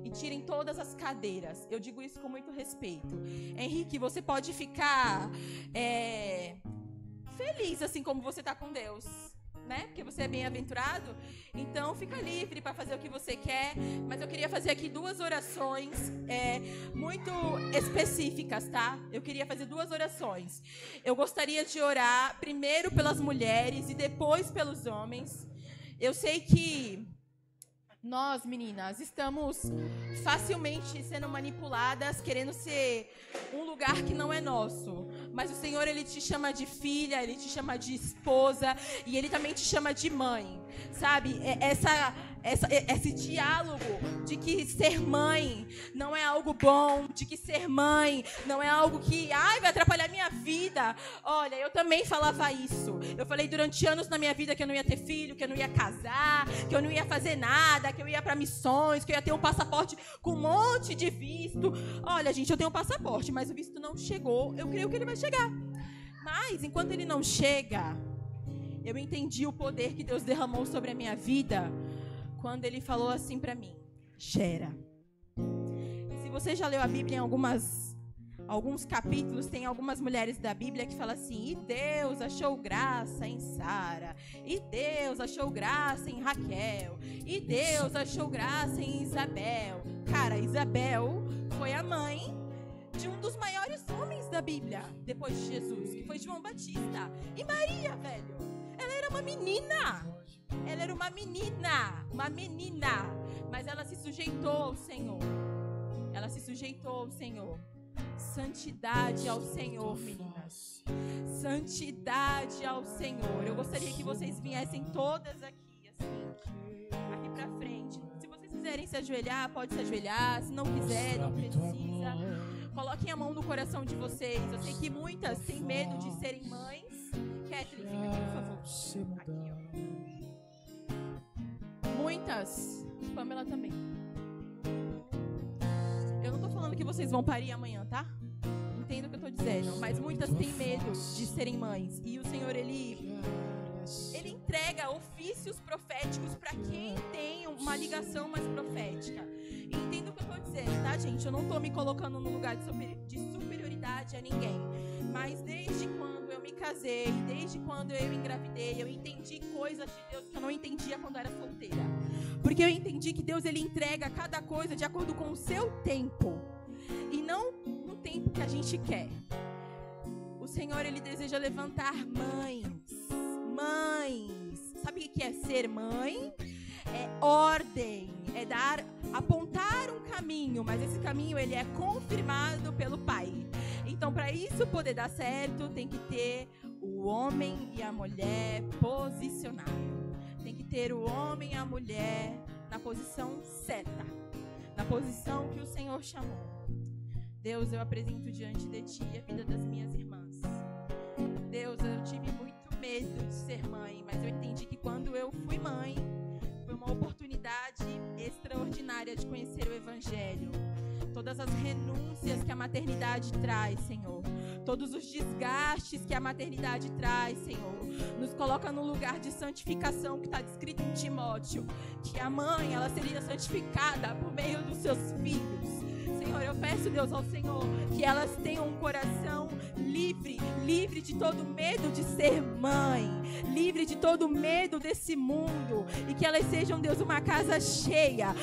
e tirem todas as cadeiras. Eu digo isso com muito respeito. Henrique, você pode ficar feliz assim como você está com Deus, né? Porque você é bem-aventurado. Então fica livre para fazer o que você quer. Mas eu queria fazer aqui 2 orações muito específicas, tá? Eu queria fazer 2 orações. Eu gostaria de orar primeiro pelas mulheres e depois pelos homens. Eu sei que nós, meninas, estamos facilmente sendo manipuladas, querendo ser um lugar que não é nosso. Mas o Senhor, Ele te chama de filha, Ele te chama de esposa e Ele também te chama de mãe. Sabe? Esse diálogo de que ser mãe não é algo bom, de que ser mãe não é algo que vai atrapalhar minha vida. Olha, eu também falava isso. Eu falei durante anos na minha vida que eu não ia ter filho, que eu não ia casar, que eu não ia fazer nada, que eu ia para missões, que eu ia ter um passaporte com um monte de visto. Olha, gente, eu tenho um passaporte, mas o visto não chegou. Eu creio que ele vai chegar. Mas, enquanto ele não chega, eu entendi o poder que Deus derramou sobre a minha vida quando Ele falou assim para mim: Gera. Se você já leu a Bíblia em alguns capítulos, tem algumas mulheres da Bíblia que falam assim: e Deus achou graça em Sara, e Deus achou graça em Raquel, e Deus achou graça em Isabel. Cara, Isabel foi a mãe de um dos maiores homens da Bíblia, depois de Jesus, que foi João Batista. E Maria, velho, ela era uma menina. Ela era uma menina, mas ela se sujeitou ao Senhor. Ela se sujeitou ao Senhor. Santidade ao Senhor, meninas. Santidade ao Senhor. Eu gostaria que vocês viessem todas aqui, assim, aqui pra frente. Se vocês quiserem se ajoelhar, pode se ajoelhar. Se não quiser, não precisa. Coloquem a mão no coração de vocês. Eu sei que muitas têm medo de serem mães. Kathleen, fica aqui, por favor. Aqui, ó. Muitas, Pamela também. Eu não tô falando que vocês vão parir amanhã, tá? Entendo o que eu tô dizendo. Mas muitas têm medo de serem mães. E o Senhor, Ele entrega ofícios proféticos para quem tem uma ligação mais profética. E entendo o que eu tô dizendo, tá, gente? Eu não tô me colocando no lugar de superioridade a ninguém. Mas desde quando eu me casei, desde quando eu engravidei, eu entendi coisas de Deus que eu não entendia quando eu era solteira. Porque eu entendi que Deus, Ele entrega cada coisa de acordo com o seu tempo. E não no tempo que a gente quer. O Senhor, Ele deseja levantar mães. Sabe o que é ser mãe? É ordem, é apontar um caminho, mas esse caminho, ele é confirmado pelo Pai. Então, para isso poder dar certo, tem que ter o homem e a mulher posicionados. Tem que ter o homem e a mulher na posição certa, na posição que o Senhor chamou. Deus, eu apresento diante de Ti a vida das minhas irmãs. Deus, eu tive muito medo de ser mãe, mas eu entendi que quando eu fui mãe, foi uma oportunidade extraordinária de conhecer o Evangelho. Todas as renúncias que a maternidade traz, Senhor. Todos os desgastes que a maternidade traz, Senhor. Nos coloca no lugar de santificação que está descrito em Timóteo. Que a mãe, ela seria santificada por meio dos seus filhos. Senhor, eu peço, Deus, ao Senhor, que elas tenham um coração livre de todo medo de ser mãe, livre de todo medo desse mundo, e que elas sejam, Deus, uma casa cheia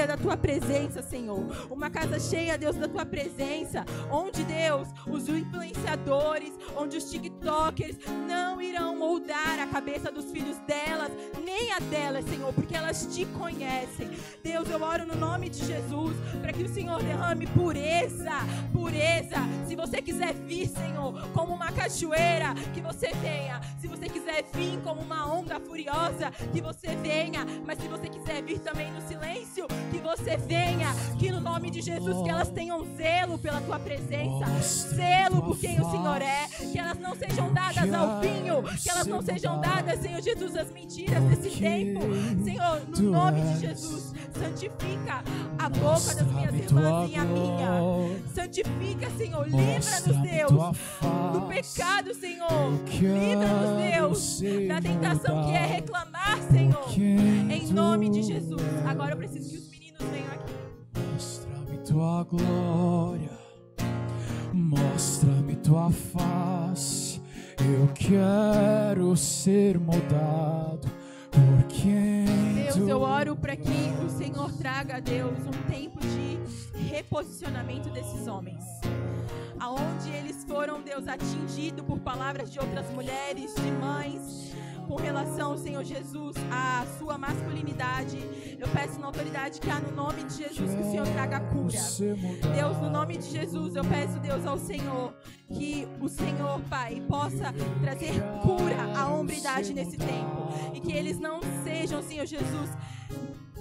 da Tua presença, Senhor, uma casa cheia, Deus, da Tua presença, onde, Deus, os influenciadores, onde os tiktokers não irão moldar a cabeça dos filhos delas, nem a delas, Senhor, porque elas Te conhecem. Deus, eu oro no nome de Jesus, para para que o Senhor derrame pureza, pureza. Se você quiser vir, Senhor, como uma cachoeira, que você venha. Se você quiser vir como uma onda furiosa, que você venha. Mas se você quiser vir também no silêncio, que você venha. Que no nome de Jesus, que elas tenham zelo pela tua presença, zelo por quem o Senhor é, que elas não sejam dadas ao vinho, que elas não sejam dadas, Senhor Jesus, às mentiras desse tempo. Senhor, no nome de Jesus, santifica a boca das minhas irmãs e a minha. Santifica, Senhor, livra-nos, Deus, do pecado, Senhor. Livra-nos, Deus, da tentação que é reclamar, Senhor, em nome de Jesus. Agora eu preciso que os meninos venham aqui. Mostra-me tua glória, mostra-me tua face. Eu quero ser moldado por quem Deus, eu oro para que o Senhor traga a Deus um tempo de reposicionamento desses homens. Aonde eles foram, Deus, atingidos por palavras de outras mulheres, de mães, com relação, Senhor Jesus, à sua masculinidade. Eu peço na autoridade que há no nome de Jesus que o Senhor traga cura. Deus, no nome de Jesus, eu peço, Deus, ao Senhor, que o Senhor, Pai, possa trazer cura à hombridade nesse tempo. E que eles não sejam, Senhor Jesus,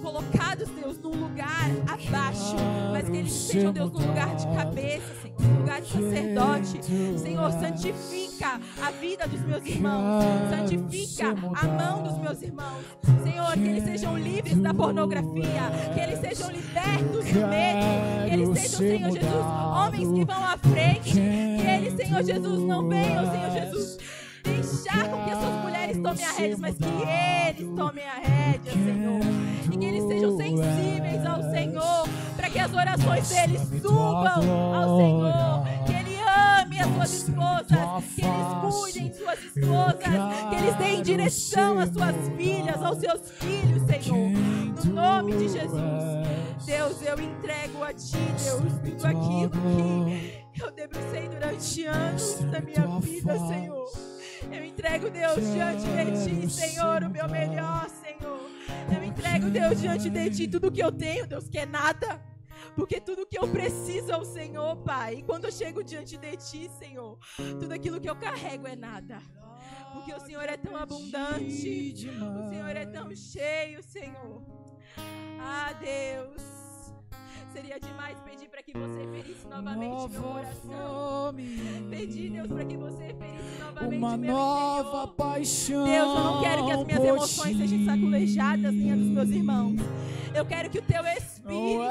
colocados, Deus, num lugar abaixo, mas que eles sejam, Deus, num lugar de cabeça, Senhor, num lugar de sacerdote. Senhor, santifica a vida dos meus irmãos, santifica a mão dos meus irmãos. Senhor, que eles sejam livres da pornografia, que eles sejam libertos do medo, que eles sejam, Senhor Jesus, homens que vão à frente, que eles, Senhor Jesus, não venham, Senhor Jesus, deixar com que as suas mulheres tomem a rédea, mas que eles tomem a rédea, Senhor. E que eles sejam sensíveis ao Senhor, para que as orações deles subam ao Senhor. Que Ele ame as suas esposas, que eles cuidem de suas esposas, que eles deem direção às suas filhas, aos seus filhos, Senhor. No nome de Jesus. Deus, eu entrego a Ti, Deus, tudo aquilo que eu debrucei durante anos da minha vida, Senhor. Eu entrego, Deus, diante de Ti, Senhor, o meu melhor, Senhor. Eu entrego, Deus, diante de Ti tudo que eu tenho, Deus, que é nada. Porque tudo que eu preciso é o Senhor, Pai. E quando eu chego diante de Ti, Senhor, tudo aquilo que eu carrego é nada. Porque o Senhor é tão abundante, o Senhor é tão cheio, Senhor. Ah, Deus. Seria demais pedir para que você ferisse novamente meu coração. Pedir, Deus, para que você ferisse novamente uma meu nova interior. paixão. Deus, eu não quero que as minhas emoções sejam saculejadas, nem as dos meus irmãos. Eu quero que o Teu Espírito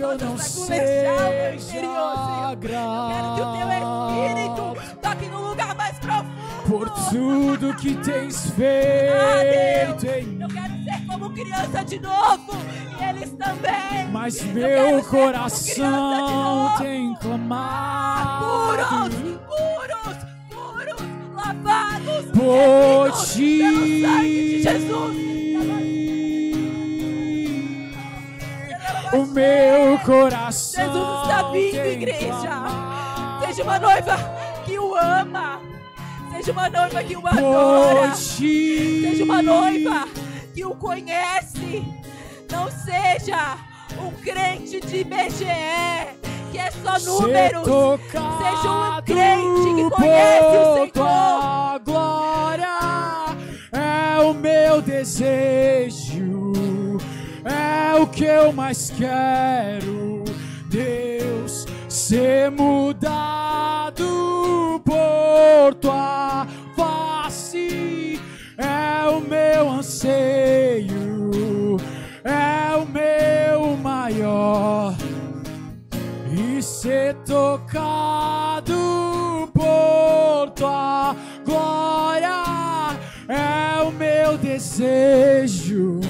possa saculejar o meu interior, Senhor. Eu quero que o Teu Espírito toque no lugar mais profundo. Por tudo que tens feito em mim. Eu quero ser como criança de novo. E eles também. Mas meu coração tem clamado. Puros, lavados por Ti. pelo sangue de Jesus. O meu coração Jesus está vindo, tem igreja. clamado. Seja uma noiva que o ama. Seja uma noiva que o adora. Por Ti. Seja uma noiva que o conhece. Não seja um crente de IBGE, que é só números. Seja um crente que conhece o Senhor. Tua glória é o meu desejo, é o que eu mais quero, Deus, ser mudado por Tua face. É o meu anseio, é o meu maior, e ser tocado por Tua glória é o meu desejo,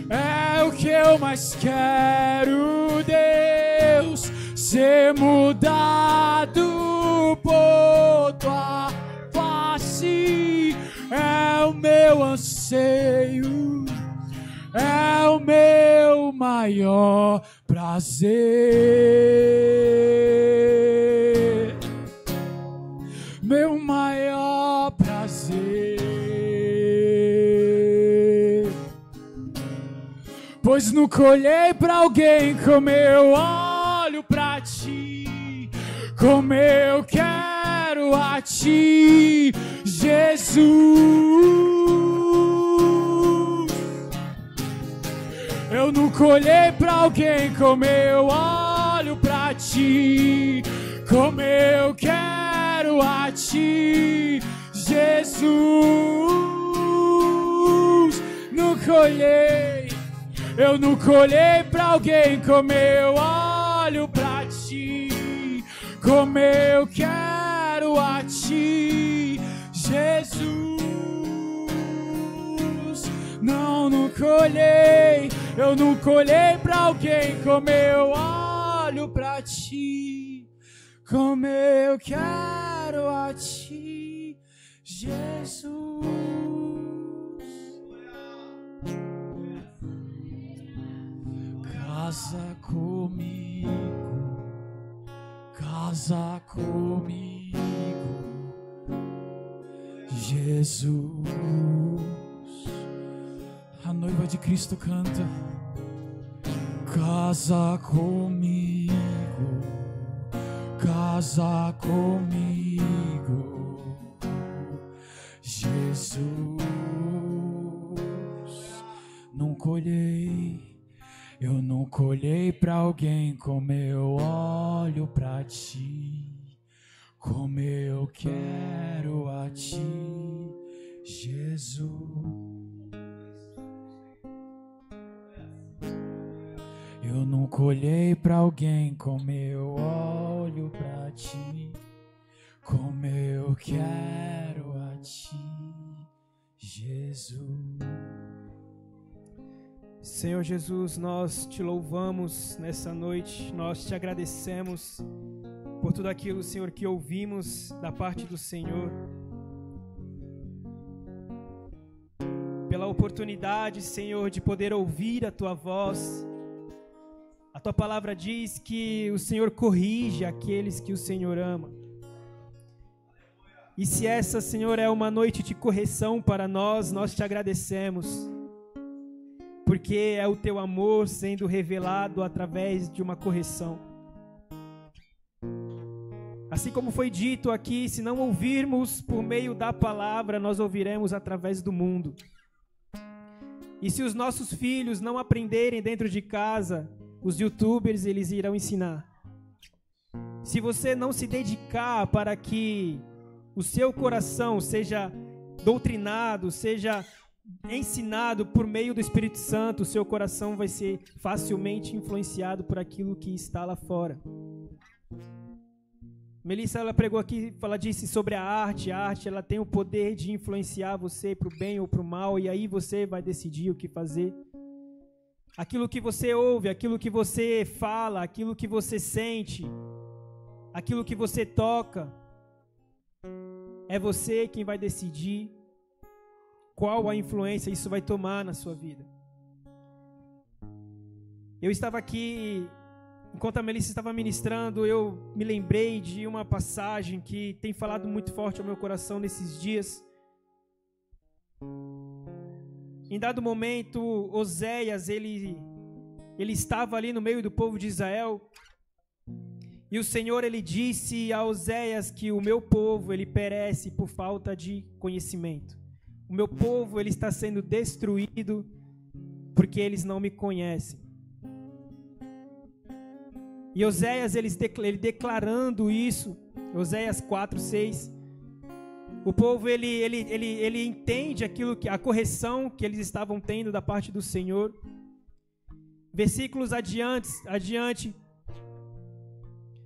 é o que eu mais quero, Deus, ser mudado por Tua face. É o meu anseio, é o meu maior prazer, meu maior prazer. Pois nunca olhei pra alguém como eu olho pra ti, como eu quero a ti, Jesus. Eu nunca olhei pra alguém como eu olho pra ti, como eu quero a ti, Jesus. Nunca olhei, eu nunca olhei pra alguém como eu olho pra ti, como eu quero a ti, Jesus. Não, nunca olhei, eu nunca olhei pra alguém como eu olho pra ti, como eu quero a ti, Jesus. Casa comigo, Jesus. A noiva de Cristo canta: casa comigo, Jesus. Nunca olhei, eu nunca olhei pra alguém como eu olho pra ti, como eu quero a ti, Jesus. Eu nunca olhei pra alguém como eu olho pra ti, como eu quero a ti, Jesus. Senhor Jesus, nós te louvamos nessa noite, nós te agradecemos por tudo aquilo, Senhor, que ouvimos da parte do Senhor, pela oportunidade, Senhor, de poder ouvir a Tua voz. A Tua palavra diz que o Senhor corrige aqueles que o Senhor ama. E se essa, Senhor, é uma noite de correção para nós, nós te agradecemos, porque é o Teu amor sendo revelado através de uma correção. Assim como foi dito aqui, se não ouvirmos por meio da palavra, nós ouviremos através do mundo. E se os nossos filhos não aprenderem dentro de casa, os youtubers, eles irão ensinar. Se você não se dedicar para que o seu coração seja doutrinado, seja ensinado por meio do Espírito Santo, o seu coração vai ser facilmente influenciado por aquilo que está lá fora. Melissa, ela pregou aqui, ela disse sobre a arte ela tem o poder de influenciar você para o bem ou para o mal, e aí você vai decidir o que fazer. Aquilo que você ouve, aquilo que você fala, aquilo que você sente, aquilo que você toca, é você quem vai decidir qual a influência isso vai tomar na sua vida. Eu estava aqui, enquanto a Melissa estava ministrando, eu me lembrei de uma passagem que tem falado muito forte ao meu coração nesses dias. Em dado momento, Oséias, ele estava ali no meio do povo de Israel, e o Senhor, ele disse a Oséias que o meu povo, ele perece por falta de conhecimento. O meu povo, ele está sendo destruído porque eles não me conhecem. E Oséias, ele declarando isso, Oséias 4:6, o povo, ele entende aquilo que, a correção que eles estavam tendo da parte do Senhor. Versículos adiante,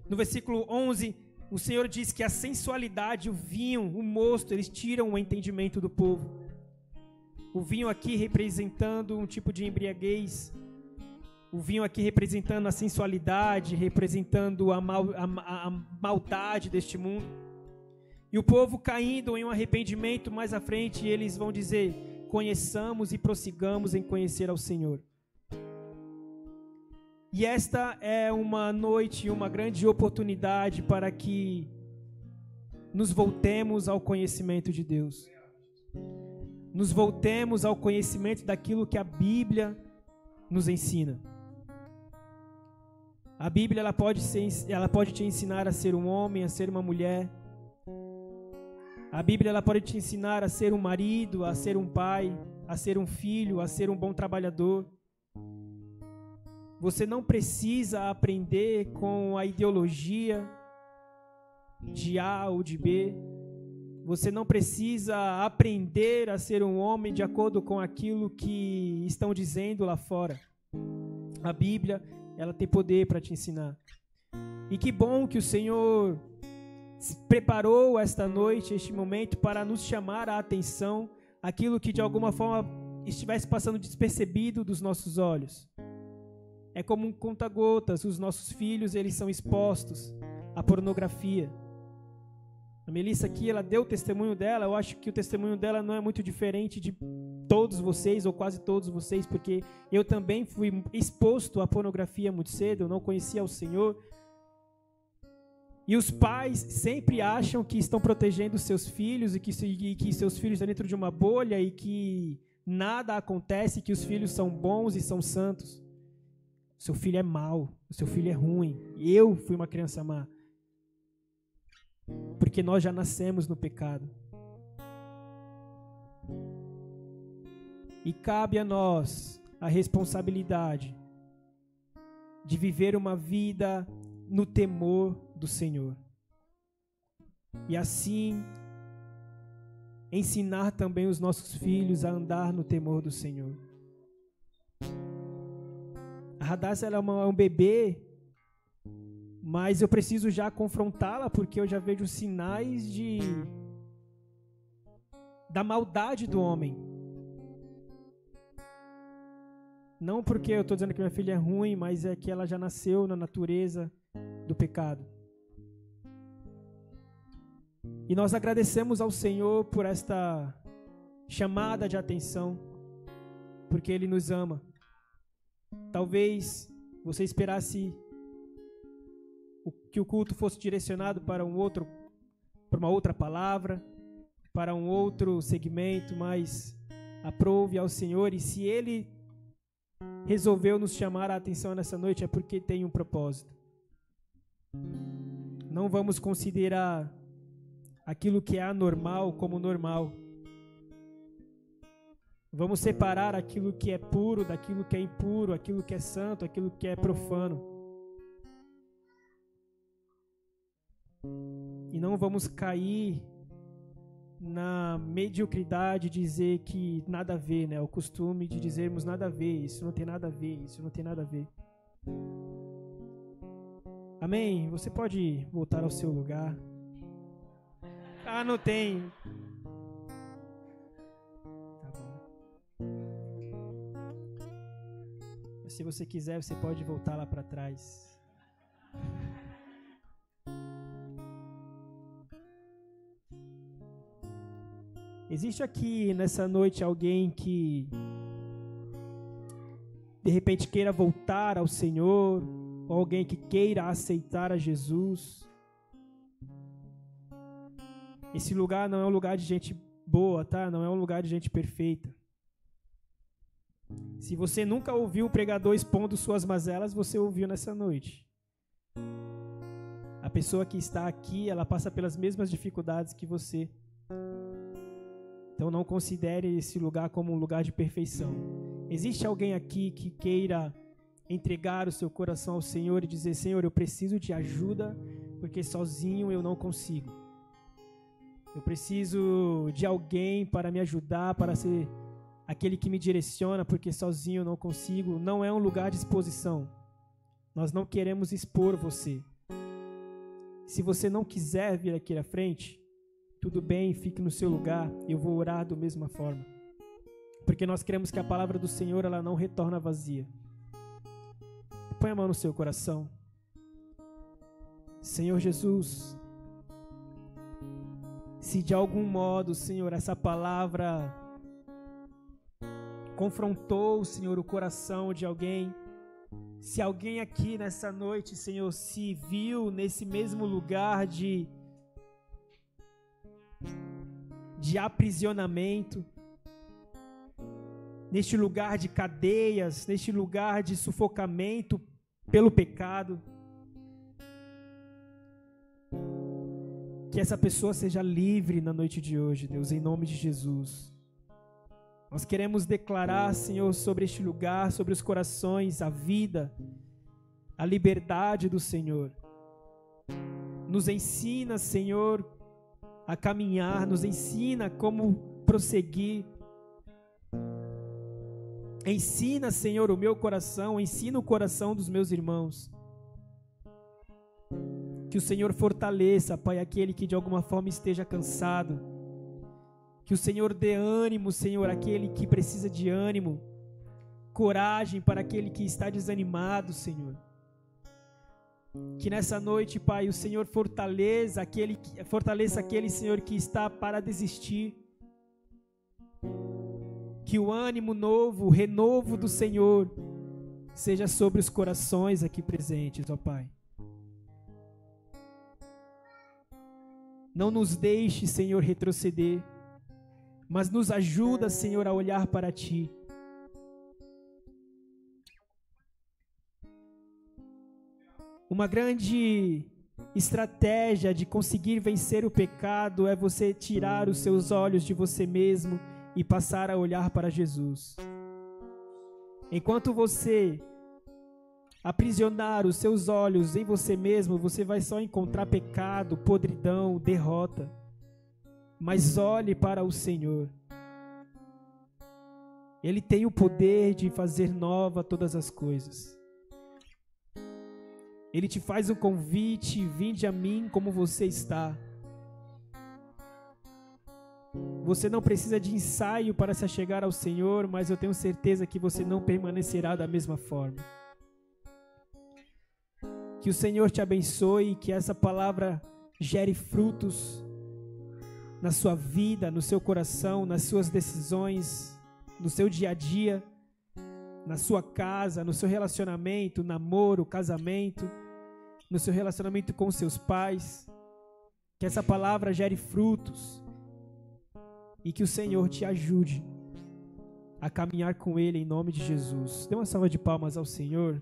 no versículo 11, o Senhor diz que a sensualidade, o vinho, o mosto, eles tiram o entendimento do povo. O vinho aqui representando um tipo de embriaguez. O vinho aqui representando a sensualidade, representando a maldade deste mundo. E o povo caindo em um arrependimento mais à frente, eles vão dizer: conheçamos e prossigamos em conhecer ao Senhor. E esta é uma noite, uma grande oportunidade para que nos voltemos ao conhecimento de Deus. Nos voltemos ao conhecimento daquilo que a Bíblia nos ensina. A Bíblia ela pode te ensinar a ser um homem, a ser uma mulher. A Bíblia ela pode te ensinar a ser um marido, a ser um pai, a ser um filho, a ser um bom trabalhador. Você não precisa aprender com a ideologia de A ou de B. Você não precisa aprender a ser um homem de acordo com aquilo que estão dizendo lá fora. A Bíblia, ela tem poder para te ensinar. E que bom que o Senhor preparou esta noite, este momento, para nos chamar a atenção aquilo que de alguma forma estivesse passando despercebido dos nossos olhos. É como um conta-gotas, os nossos filhos, eles são expostos à pornografia. A Melissa aqui, ela deu o testemunho dela, eu acho que o testemunho dela não é muito diferente de todos vocês, ou quase todos vocês, porque eu também fui exposto à pornografia muito cedo, eu não conhecia o Senhor. E os pais sempre acham que estão protegendo seus filhos e que seus filhos estão dentro de uma bolha e que nada acontece, que os filhos são bons e são santos. O seu filho é mau, o seu filho é ruim. Eu fui uma criança má. Porque nós já nascemos no pecado. E cabe a nós a responsabilidade de viver uma vida no temor do Senhor. E assim ensinar também os nossos filhos a andar no temor do Senhor. A Radassa ela é um bebê, mas eu preciso já confrontá-la porque eu já vejo sinais da maldade do homem. Não porque eu estou dizendo que minha filha é ruim, mas é que ela já nasceu na natureza do pecado. E nós agradecemos ao Senhor por esta chamada de atenção, porque Ele nos ama. Talvez você esperasse que o culto fosse direcionado para uma outra palavra, para um outro segmento, mas aprove ao Senhor, e se Ele resolveu nos chamar a atenção nessa noite é porque tem um propósito. Não vamos considerar aquilo que é anormal como normal. Vamos separar aquilo que é puro daquilo que é impuro, aquilo que é santo, aquilo que é profano. E não vamos cair na mediocridade de dizer que nada a ver, né? O costume de dizermos nada a ver, isso não tem nada a ver, isso não tem nada a ver. Amém? Você pode voltar ao seu lugar. Ah, não tem. Tá bom. Se você quiser, você pode voltar lá para trás. Existe aqui nessa noite alguém que de repente queira voltar ao Senhor, ou alguém que queira aceitar a Jesus? Esse lugar não é um lugar de gente boa, tá? Não é um lugar de gente perfeita. Se você nunca ouviu o pregador expondo suas mazelas, você ouviu nessa noite. A pessoa que está aqui, ela passa pelas mesmas dificuldades que você. Então não considere esse lugar como um lugar de perfeição. Existe alguém aqui que queira entregar o seu coração ao Senhor e dizer: Senhor, eu preciso de ajuda, porque sozinho eu não consigo. Eu preciso de alguém para me ajudar, para ser aquele que me direciona, porque sozinho eu não consigo. Não é um lugar de exposição. Nós não queremos expor você. Se você não quiser vir aqui à frente, tudo bem, fique no seu lugar, eu vou orar da mesma forma. Porque nós queremos que a palavra do Senhor, ela não retorna vazia. Põe a mão no seu coração. Senhor Jesus, se de algum modo, Senhor, essa palavra confrontou, Senhor, o coração de alguém, se alguém aqui nessa noite, Senhor, se viu nesse mesmo lugar de aprisionamento, neste lugar de cadeias, neste lugar de sufocamento pelo pecado. Que essa pessoa seja livre na noite de hoje, Deus, em nome de Jesus. Nós queremos declarar, Senhor, sobre este lugar, sobre os corações, a vida, a liberdade do Senhor. Nos ensina, Senhor, a caminhar, nos ensina como prosseguir. Ensina, Senhor, o meu coração, ensina o coração dos meus irmãos. Que o Senhor fortaleça, Pai, aquele que de alguma forma esteja cansado. Que o Senhor dê ânimo, Senhor, àquele que precisa de ânimo. Coragem para aquele que está desanimado, Senhor. Que nessa noite, Pai, o Senhor fortaleça aquele, Senhor, que está para desistir. Que o ânimo novo, o renovo do Senhor seja sobre os corações aqui presentes, ó Pai. Não nos deixe, Senhor, retroceder, mas nos ajuda, Senhor, a olhar para Ti. Uma grande estratégia de conseguir vencer o pecado é você tirar os seus olhos de você mesmo e passar a olhar para Jesus. Enquanto você aprisionar os seus olhos em você mesmo, você vai só encontrar pecado, podridão, derrota. Mas olhe para o Senhor. Ele tem o poder de fazer nova todas as coisas. Ele te faz um convite: vinde a mim como você está. Você não precisa de ensaio para se achegar ao Senhor, mas eu tenho certeza que você não permanecerá da mesma forma. Que o Senhor te abençoe e que essa palavra gere frutos na sua vida, no seu coração, nas suas decisões, no seu dia a dia, na sua casa, no seu relacionamento, namoro, casamento, no seu relacionamento com seus pais. Que essa palavra gere frutos e que o Senhor te ajude a caminhar com Ele em nome de Jesus. Dê uma salva de palmas ao Senhor.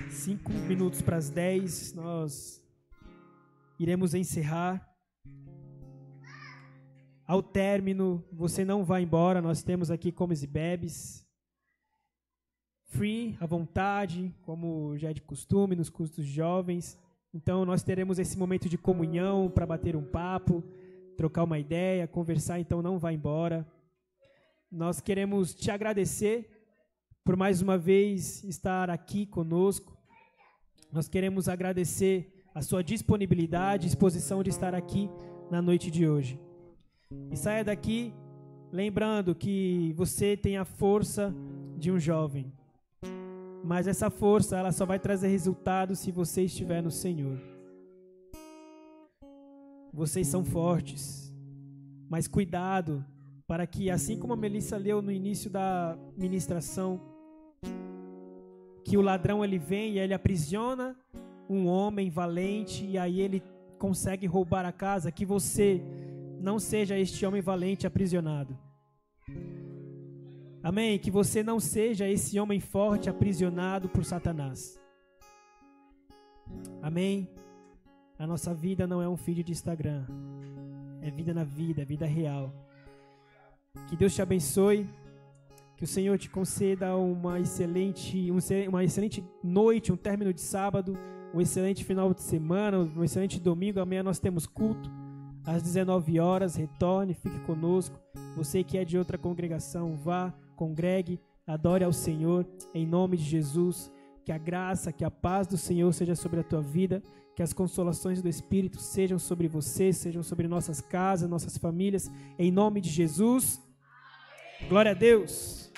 5 minutos para as 10, nós iremos encerrar. Ao término, você não vai embora, nós temos aqui comes e bebes. Free, à vontade, como já é de costume nos cultos jovens. Então nós teremos esse momento de comunhão para bater um papo, trocar uma ideia, conversar, então não vai embora. Nós queremos te agradecer por mais uma vez estar aqui conosco. Nós queremos agradecer a sua disponibilidade, disposição de estar aqui na noite de hoje. E saia daqui lembrando que você tem a força de um jovem. Mas essa força, ela só vai trazer resultado se você estiver no Senhor. Vocês são fortes, mas cuidado para que, assim como a Melissa leu no início da ministração, que o ladrão ele vem e ele aprisiona um homem valente e aí ele consegue roubar a casa, que você não seja este homem valente aprisionado. Amém? Que você não seja esse homem forte aprisionado por Satanás. Amém? A nossa vida não é um feed de Instagram. É vida na vida, é vida real. Que Deus te abençoe. Que o Senhor te conceda uma excelente noite, um término de sábado, um excelente final de semana, um excelente domingo. Amanhã nós temos culto às 19 horas. Retorne, fique conosco. Você que é de outra congregação, vá, congregue, adore ao Senhor, em nome de Jesus. Que a graça, que a paz do Senhor seja sobre a tua vida, que as consolações do Espírito sejam sobre você, sejam sobre nossas casas, nossas famílias, em nome de Jesus. Glória a Deus.